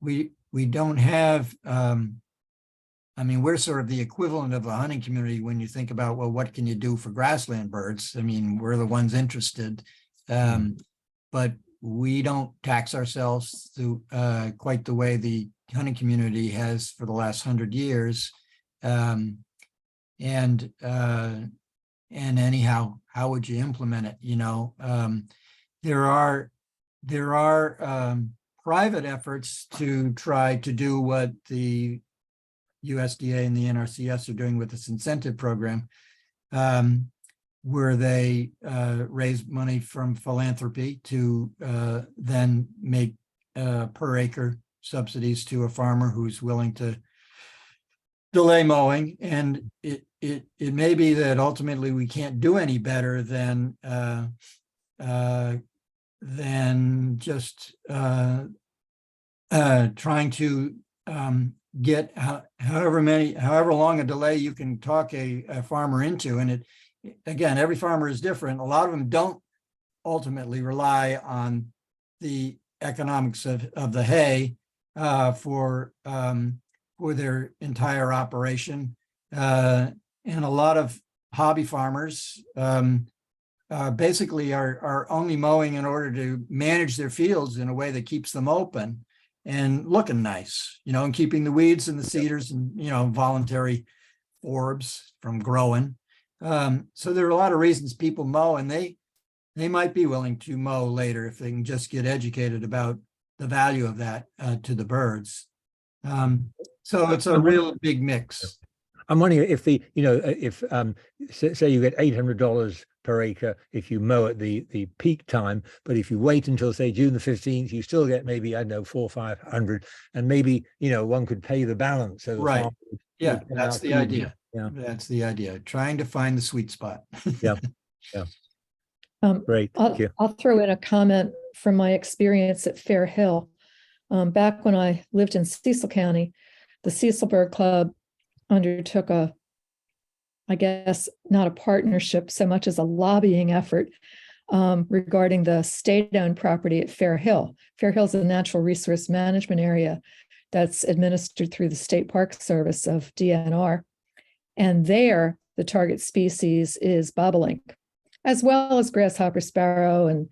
We don't have, we're sort of the equivalent of a hunting community when you think about, well, what can you do for grassland birds? We're the ones interested, but we don't tax ourselves through quite the way the hunting community has for the last 100 years. And anyhow, how would you implement it? There are private efforts to try to do what the USDA and the NRCS are doing with this incentive program, where they raise money from philanthropy to then make per acre subsidies to a farmer who's willing to delay mowing. And it may be that ultimately we can't do any better than just trying to get however long a delay you can talk a farmer into. And again, every farmer is different. A lot of them don't ultimately rely on the economics of the hay for their entire operation. And a lot of hobby farmers basically are only mowing in order to manage their fields in a way that keeps them open and looking nice, and keeping the weeds and the cedars and, voluntary forbs from growing. So there are a lot of reasons people mow, and they might be willing to mow later if they can just get educated about the value of that to the birds. So it's a real big mix. I'm wondering if if say you get $800 per acre if you mow at the peak time, but if you wait until say June the 15th, you still get maybe, I don't know, 400 or 500, and maybe one could pay the balance. So Right. Yeah, that's the idea. Yeah, that's the idea. Trying to find the sweet spot. Yeah. Great. Thank you. I'll throw in a comment from my experience at Fair Hill. Back when I lived in Cecil County, the Cecil Bird Club undertook I guess not a partnership so much as a lobbying effort regarding the state-owned property at Fair Hill. Fair Hill is a natural resource management area that's administered through the State Park Service of DNR. And there, the target species is bobolink, as well as grasshopper, sparrow, and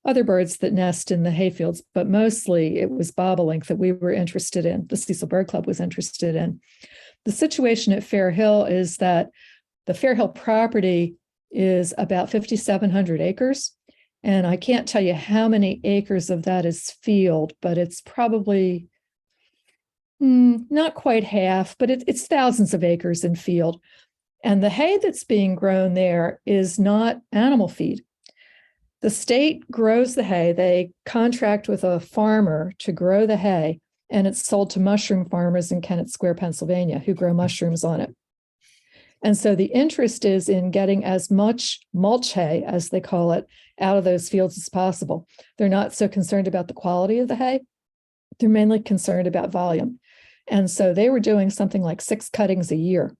other birds that nest in the hayfields, but mostly it was bobolink that we were interested in, the Cecil Bird Club was interested in. The situation at Fair Hill is that the Fair Hill property is about 5,700 acres. And I can't tell you how many acres of that is field, but it's probably not quite half, but it's thousands of acres in field. And the hay that's being grown there is not animal feed. The state grows the hay. They contract with a farmer to grow the hay, and it's sold to mushroom farmers in Kennett Square, Pennsylvania, who grow mushrooms on it. And so the interest is in getting as much mulch hay, as they call it, out of those fields as possible. They're not so concerned about the quality of the hay. They're mainly concerned about volume. And so they were doing something like 6 cuttings a year.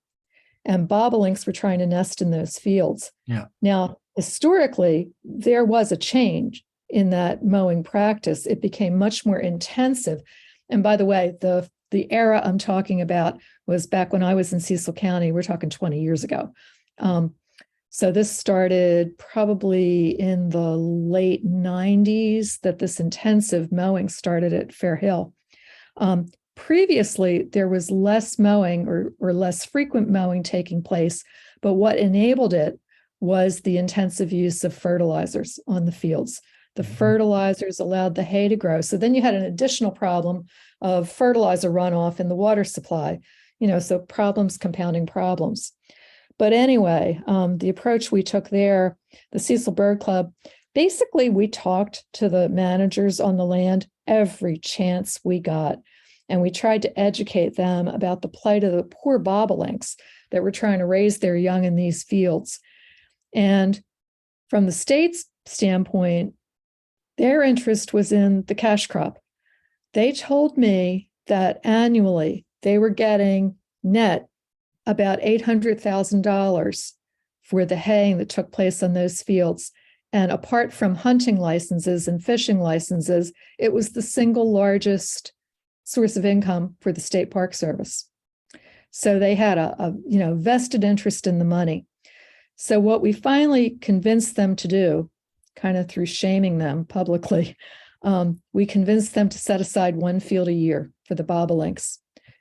And bobolinks were trying to nest in those fields. Yeah. Now, historically, there was a change in that mowing practice. It became much more intensive. And by the way, the era I'm talking about was back when I was in Cecil County. We're talking 20 years ago. So this started probably in the late 90s, that this intensive mowing started at Fair Hill. Previously, there was less mowing or less frequent mowing taking place, but what enabled it was the intensive use of fertilizers on the fields. The fertilizers allowed the hay to grow. So then you had an additional problem of fertilizer runoff in the water supply, so problems compounding problems. But anyway, the approach we took there, the Cecil Bird Club, basically we talked to the managers on the land every chance we got. And we tried to educate them about the plight of the poor bobolinks that were trying to raise their young in these fields. And from the state's standpoint, their interest was in the cash crop. They told me that annually they were getting net about $800,000 for the haying that took place on those fields. And apart from hunting licenses and fishing licenses, it was the single largest source of income for the State Park Service. So they had a vested interest in the money. So what we finally convinced them to do, kind of through shaming them publicly, we convinced them to set aside 1 field a year for the bobolinks.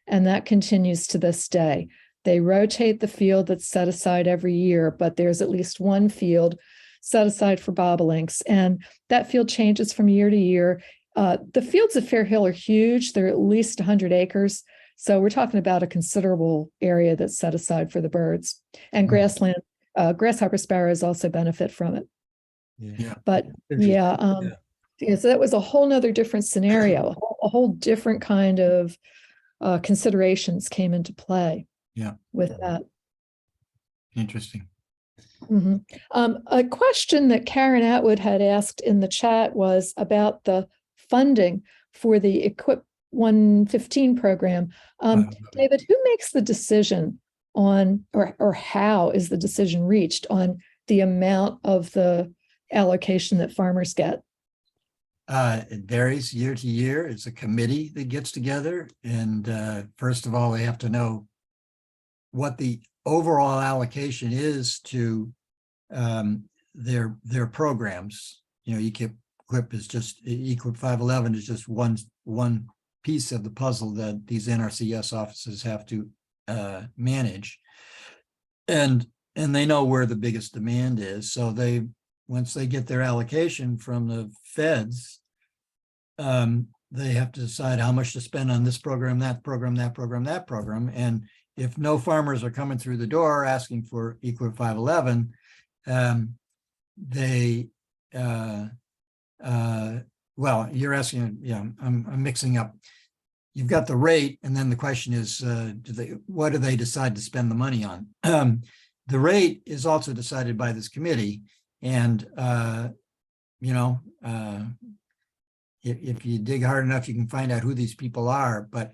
And that continues to this day. They rotate the field that's set aside every year, but there's at least 1 field set aside for bobolinks. And that field changes from year to year. The fields of Fair Hill are huge. They're at least 100 acres. So we're talking about a considerable area that's set aside for the birds. And grasshopper sparrows also benefit from it. Yeah. But so that was a whole nother different scenario. A whole different kind of considerations came into play. Yeah. With that. Interesting. Mm-hmm. A question that Karen Atwood had asked in the chat was about the funding for the Equip 115 program. David, who makes the decision on, or how is the decision reached on the amount of the allocation that farmers get? It varies year to year. It's a committee that gets together. And first of all, they have to know what the overall allocation is to their programs. Equip is just, Equip 511 is just one piece of the puzzle that these NRCS offices have to manage. And they know where the biggest demand is. So once they get their allocation from the feds, they have to decide how much to spend on this program, that program, that program, that program. And if no farmers are coming through the door asking for Equip 511, well, you're asking, I'm mixing up. You've got the rate, and then the question is, what do they decide to spend the money on? The rate is also decided by this committee, and if you dig hard enough, you can find out who these people are. But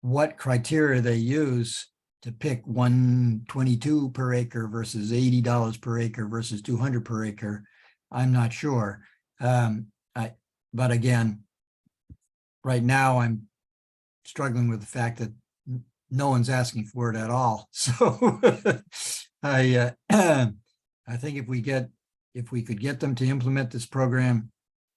what criteria they use to pick $122 per acre versus $80 per acre versus $200 per acre, I'm not sure. But again, right now I'm struggling with the fact that no one's asking for it at all. So I think if we could get them to implement this program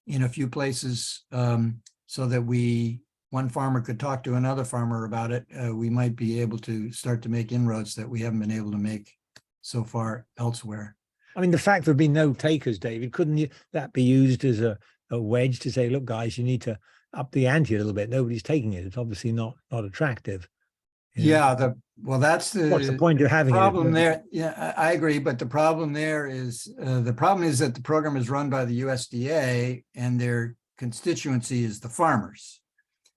in a few places, so that one farmer could talk to another farmer about it, we might be able to start to make inroads that we haven't been able to make so far elsewhere. I mean, the fact there have been no takers, David, couldn't that be used as a wedge to say, look, guys, you need to up the ante a little bit. Nobody's taking it. It's obviously not attractive. Yeah, that's what's the point of having problem it? there. Yeah, I agree. But the problem there is that the program is run by the USDA and their constituency is the farmers.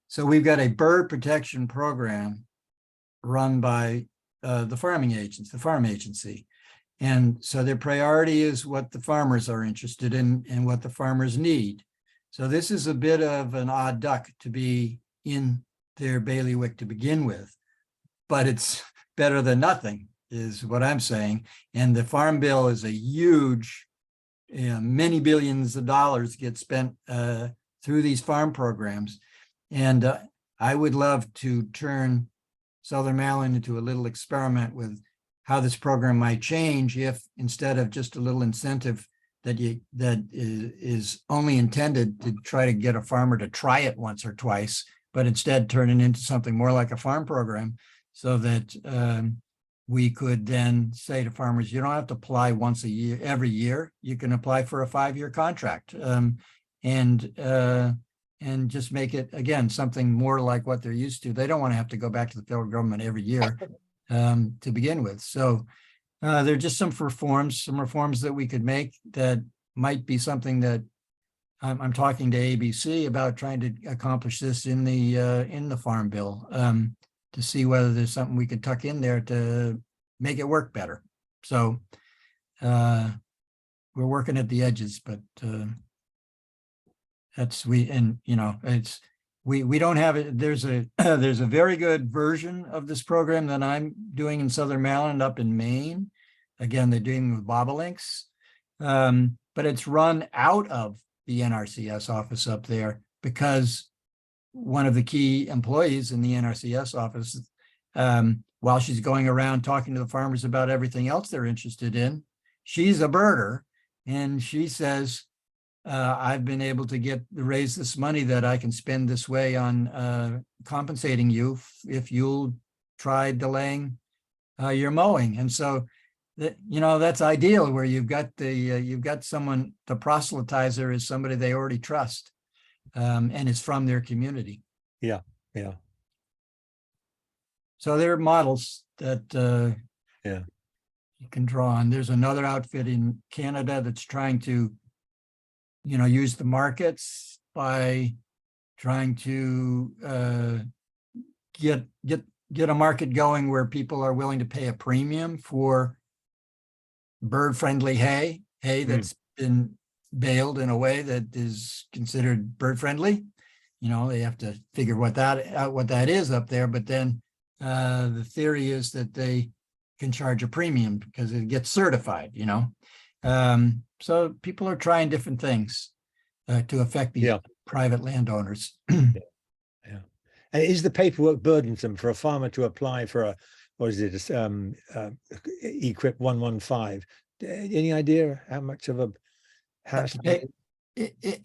So we've got a bird protection program run by the farm agency. And so their priority is what the farmers are interested in and what the farmers need. So this is a bit of an odd duck to be in their bailiwick to begin with, but it's better than nothing is what I'm saying. And the farm bill is a huge, many billions of dollars get spent through these farm programs. And I would love to turn Southern Maryland into a little experiment with how this program might change if instead of just a little incentive that is only intended to try to get a farmer to try it once or twice, but instead turn it into something more like a farm program so that we could then say to farmers, you don't have to apply once a year, every year. You can apply for a 5-year contract and just make it, again, something more like what they're used to. They don't want to have to go back to the federal government every year to begin with. So there are just some reforms that we could make that might be something that I'm talking to ABC about trying to accomplish this in the farm bill to see whether there's something we could tuck in there to make it work better. So we're working at the edges, but we don't have it. There's a very good version of this program that I'm doing in Southern Maryland up in Maine. Again, they're doing with bobolinks, but it's run out of the NRCS office up there because one of the key employees in the NRCS office, while she's going around talking to the farmers about everything else they're interested in, she's a birder, and she says, I've been able to raise this money that I can spend this way on compensating you if you'll try delaying your mowing. And so that's ideal where you've got someone, the proselytizer is somebody they already trust and is from their community. Yeah. So there are models that you can draw on. There's another outfit in Canada that's trying to use the markets by trying to get a market going where people are willing to pay a premium for bird-friendly hay that's been baled in a way that is considered bird-friendly. They have to figure what that is up there, but then the theory is that they can charge a premium because it gets certified, So people are trying different things to affect these private landowners. Yeah. And is the paperwork burdensome for a farmer to apply for Equip 115? Any idea how much of a hassle?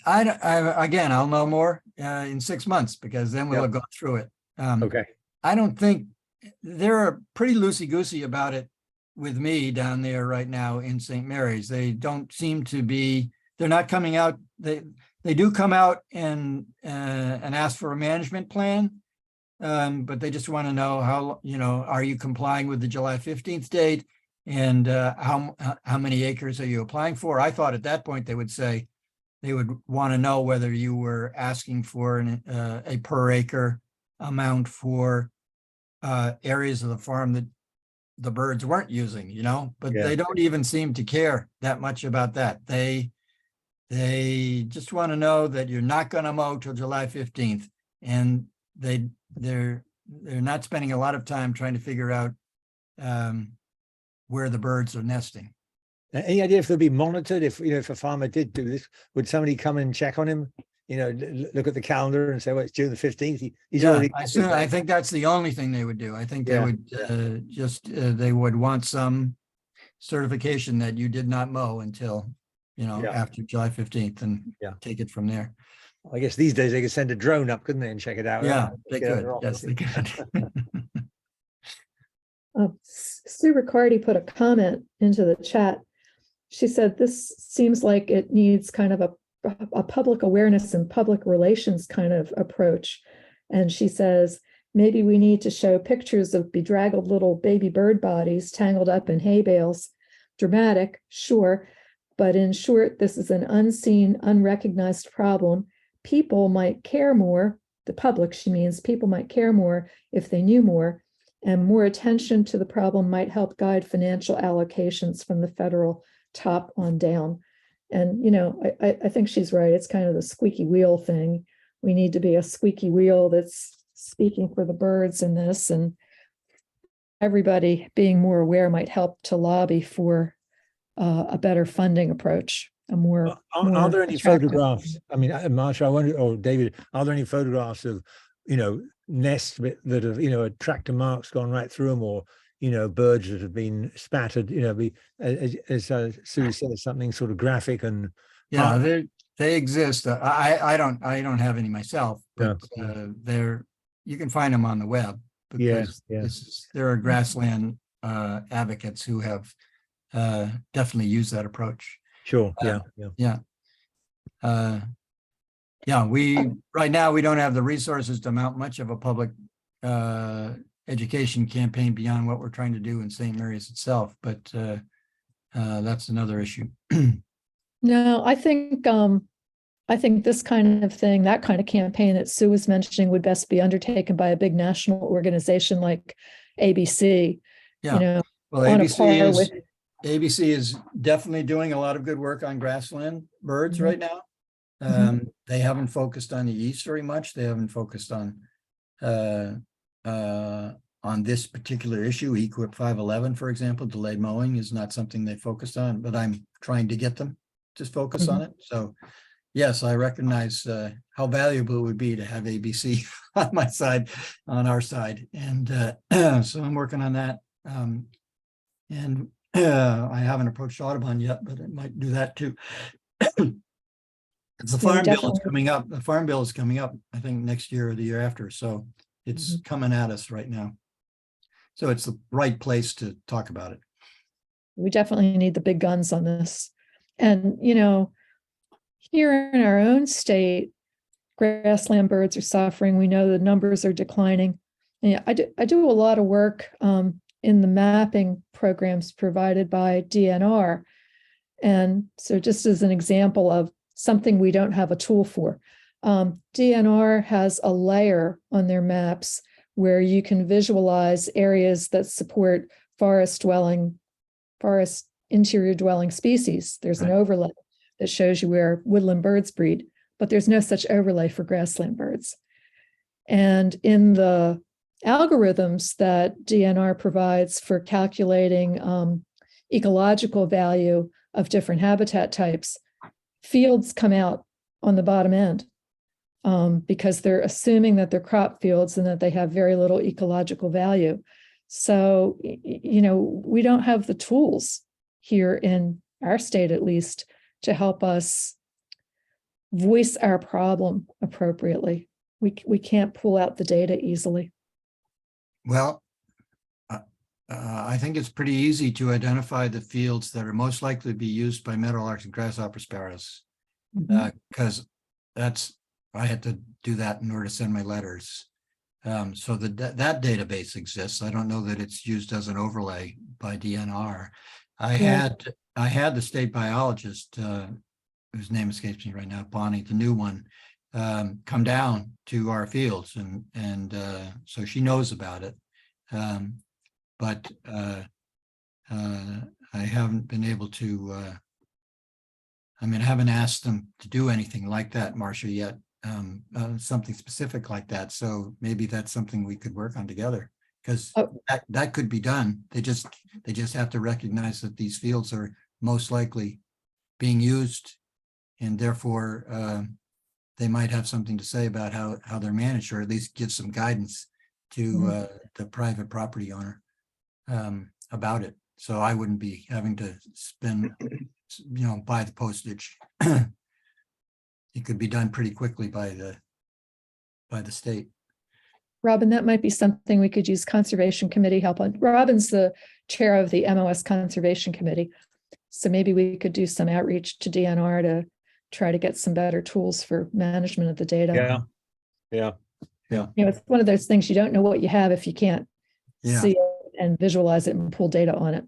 Again, I'll know more in 6 months because then we'll have gone through it. Okay. I don't think they're pretty loosey-goosey about it with me down there right now in St. Mary's. They don't seem to be, they're not coming out. They do come out and ask for a management plan, but they just want to know how, are you complying with the July 15th date? And how many acres are you applying for? I thought at that point they would say, they would want to know whether you were asking for a per acre amount for areas of the farm that the birds weren't using, but they don't even seem to care that much about that. They just want to know that you're not going to mow till July 15th. And they're not spending a lot of time trying to figure out where the birds are nesting. Any idea if they'll be monitored? If if a farmer did do this, would somebody come and check on him? Look at the calendar and say, well, it's June the 15th. He's Yeah, already. I think that's the only thing they would do. I think they Yeah. would they would want some certification that you did not mow until, Yeah. after July 15th and Yeah. take it from there. I guess these days they could send a drone up, couldn't they, and check it out? Yeah, they Get out could. their Yes, they office. could. Sue Riccardi put a comment into the chat. She said, this seems like it needs kind of a public awareness and public relations kind of approach. And she says, maybe we need to show pictures of bedraggled little baby bird bodies tangled up in hay bales. Dramatic, sure, but in short, this is an unseen, unrecognized problem. People might care more, the public, she means, people might care more if they knew more, and more attention to the problem might help guide financial allocations from the federal top on down. And, I think she's right. It's kind of the squeaky wheel thing. We need to be a squeaky wheel that's speaking for the birds in this, and everybody being more aware might help to lobby for a better funding approach. Are there any attractive- photographs? I mean, Marsha, I wonder, or David, are there any photographs of, nests that have, a tractor marks gone right through them, or, birds that have been spattered, as Sue said, something sort of graphic and. Yeah, they exist. I don't have any myself, but you can find them on the web. Because there are grassland advocates who have definitely used that approach. Sure. We right now we don't have the resources to mount much of a public education campaign beyond what we're trying to do in St. Mary's itself, but that's another issue. No, I think this kind of thing, that kind of campaign that Sue was mentioning, would best be undertaken by a big national organization like ABC. Yeah. Well, on a ABC par is with- ABC is definitely doing a lot of good work on grassland birds Mhm. right now. Mhm. They haven't focused on the east very much. They haven't focused on this particular issue. EQIP 511, for example, delayed mowing is not something they focused on, but I'm trying to get them to focus on it. So yes, I recognize how valuable it would be to have ABC on our side. And so I'm working on that. And I haven't approached Audubon yet, but I might do that too. The farm bill is definitely. coming up. The farm bill is coming up, I think, next year or the year after. So it's coming at us right now. So it's the right place to talk about it. We definitely need the big guns on this. And, here in our own state, grassland birds are suffering. We know the numbers are declining. And I do a lot of work in the mapping programs provided by DNR. And so just as an example of something we don't have a tool for, DNR has a layer on their maps where you can visualize areas that support forest interior dwelling species. There's an overlay that shows you where woodland birds breed, but there's no such overlay for grassland birds. And in the algorithms that DNR provides for calculating ecological value of different habitat types, fields come out on the bottom end because they're assuming that they're crop fields and that they have very little ecological value. So, we don't have the tools here in our state, at least, to help us voice our problem appropriately. We can't pull out the data easily. Well, I think it's pretty easy to identify the fields that are most likely to be used by meadowlarks and grasshopper sparrows, because I had to do that in order to send my letters. So that database exists. I don't know that it's used as an overlay by DNR. I had the state biologist, whose name escapes me right now, Bonnie, the new one, come down to our fields, and so she knows about it. But I haven't been able to, I haven't asked them to do anything like that, Marcia, yet, something specific like that. So maybe that's something we could work on together, because that could be done. They just have to recognize that these fields are most likely being used, and therefore they might have something to say about how they're managed, or at least give some guidance to the private property owner about it. So I wouldn't be having to spend, buy the postage. It could be done pretty quickly by the state. Robin, that might be something we could use Conservation Committee help on. Robin's the chair of the MOS Conservation Committee. So maybe we could do some outreach to DNR to try to get some better tools for management of the data. Yeah. It's one of those things, you don't know what you have if you can't Yeah. see it and visualize it and pull data on it.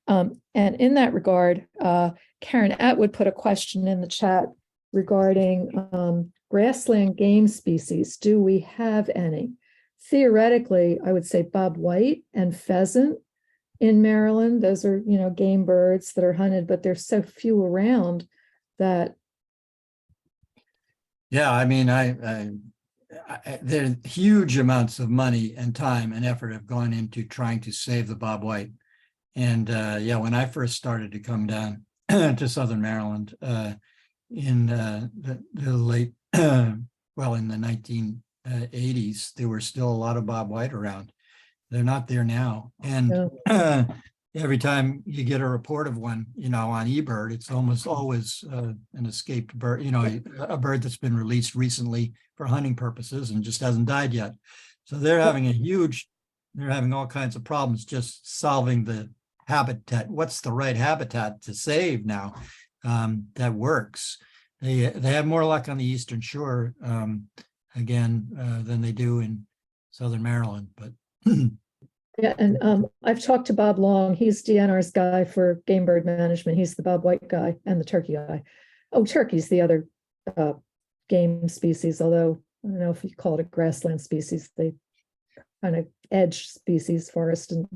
And in that regard, Karen Atwood put a question in the chat regarding grassland game species. Do we have any? Theoretically, I would say bobwhite and pheasant in Maryland. Those are, game birds that are hunted, but there's so few around that. Yeah, I mean, there huge amounts of money and time and effort have gone into trying to save the bobwhite. And when I first started to come down to Southern Maryland in the late, in the 1980s, there were still a lot of bobwhite around. They're not there now. And every time you get a report of one, on eBird, it's almost always an escaped bird, a bird that's been released recently for hunting purposes and just hasn't died yet. So they're having all kinds of problems just solving the habitat. What's the right habitat to save now that works? They have more luck on the Eastern Shore than they do in Southern Maryland, but Yeah, and I've talked to Bob Long. He's DNR's guy for game bird management. He's the bobwhite guy and the turkey guy. Oh, turkey's the other game species, although I don't know if you call it a grassland species. They kind of edge species, forest and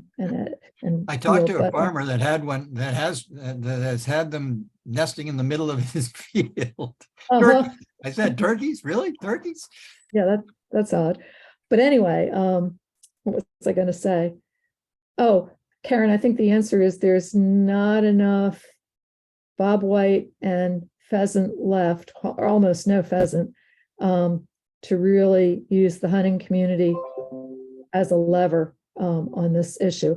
I talked field, to a but, farmer that had one that has had them nesting in the middle of his field. uh-huh. I said, turkeys? Really? Turkeys? Yeah, that's odd. But anyway, what was I going to say? Oh, Karen, I think the answer is there's not enough bobwhite and pheasant left, or almost no pheasant, to really use the hunting community as a lever on this issue.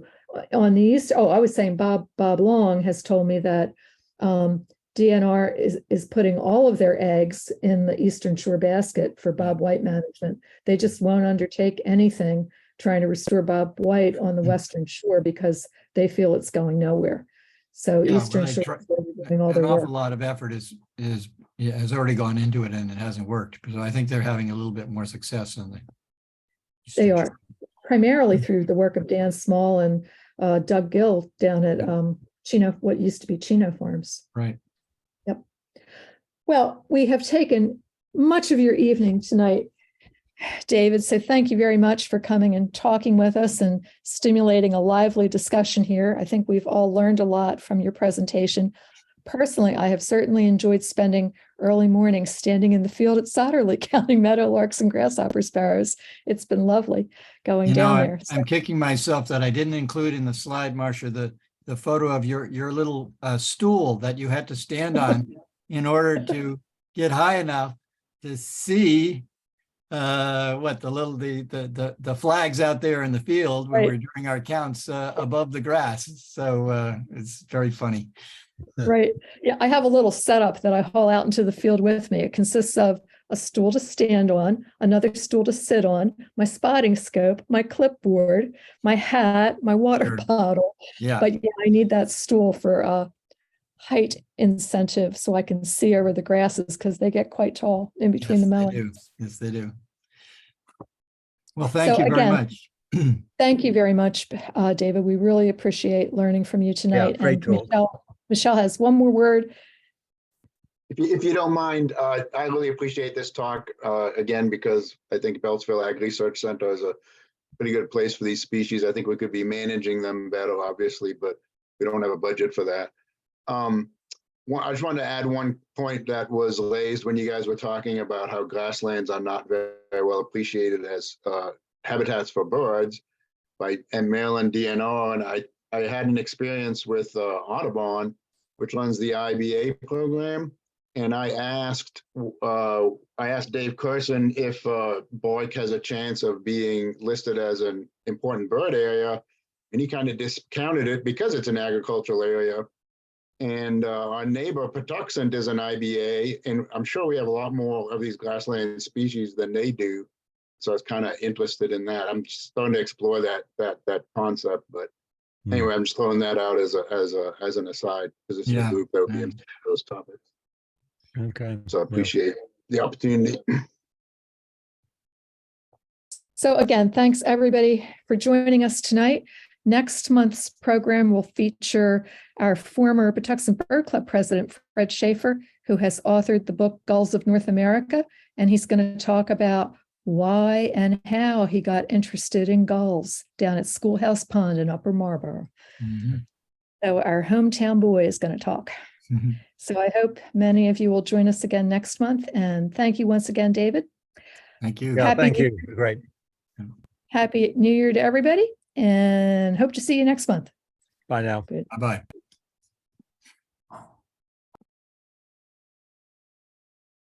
On the east, I was saying Bob Long has told me that DNR is putting all of their eggs in the Eastern Shore basket for bobwhite management. They just won't undertake anything trying to restore bobwhite on the Western Shore because they feel it's going nowhere. So Eastern Shore is doing all an their awful work. lot of effort has already gone into it, and it hasn't worked. So I think they're having a little bit more success than They are primarily through the work of Dan Small and Doug Gill down at Chino, what used to be Chino Farms. Right. Yep. Well, we have taken much of your evening tonight, David. So thank you very much for coming and talking with us and stimulating a lively discussion here. I think we've all learned a lot from your presentation. Personally, I have certainly enjoyed spending early mornings standing in the field at Sotterley, counting meadowlarks and grasshopper sparrows. It's been lovely going down there. I'm kicking myself that I didn't include in the slide, Marcia, the photo of your little stool that you had to stand on in order to get high enough to see the flags out there in the field when we're doing our counts above the grass. So it's very funny. Right. Yeah, I have a little setup that I haul out into the field with me. It consists of a stool to stand on, another stool to sit on, my spotting scope, my clipboard, my hat, my water bottle. Yeah. But yeah, I need that stool for height incentive so I can see over the grasses because they get quite tall in between the mowing. Yes, they do. Well, thank you very much. Thank you very much, David. We really appreciate learning from you tonight. Yeah, great talk. Michelle has one more word. If you don't mind, I really appreciate this talk again, because I think Beltsville Ag Research Center is a pretty good place for these species. I think we could be managing them better, obviously, but we don't have a budget for that. I just wanted to add one point that was raised when you guys were talking about how grasslands are not very well appreciated as habitats for birds by Maryland DNR. And I had an experience with Audubon which runs the IBA program. And I asked Dave Curson if Boyk has a chance of being listed as an important bird area, and he kind of discounted it because it's an agricultural area. And our neighbor Patuxent is an IBA, and I'm sure we have a lot more of these grassland species than they do. So I was kind of interested in that. I'm starting to explore that concept, but anyway, I'm just throwing that out as an aside because this is a group that would be into those topics. Okay. So I appreciate the opportunity. So again, thanks everybody for joining us tonight. Next month's program will feature our former Patuxent Bird Club president, Fred Schaefer, who has authored the book Gulls of North America, and he's going to talk about why and how he got interested in gulls down at Schoolhouse Pond in Upper Marlboro. So our hometown boy is going to talk. So I hope many of you will join us again next month. And thank you once again, David. Thank you. Yeah, thank you. Great. Happy New Year to everybody, and hope to see you next month. Bye now. Bye-bye.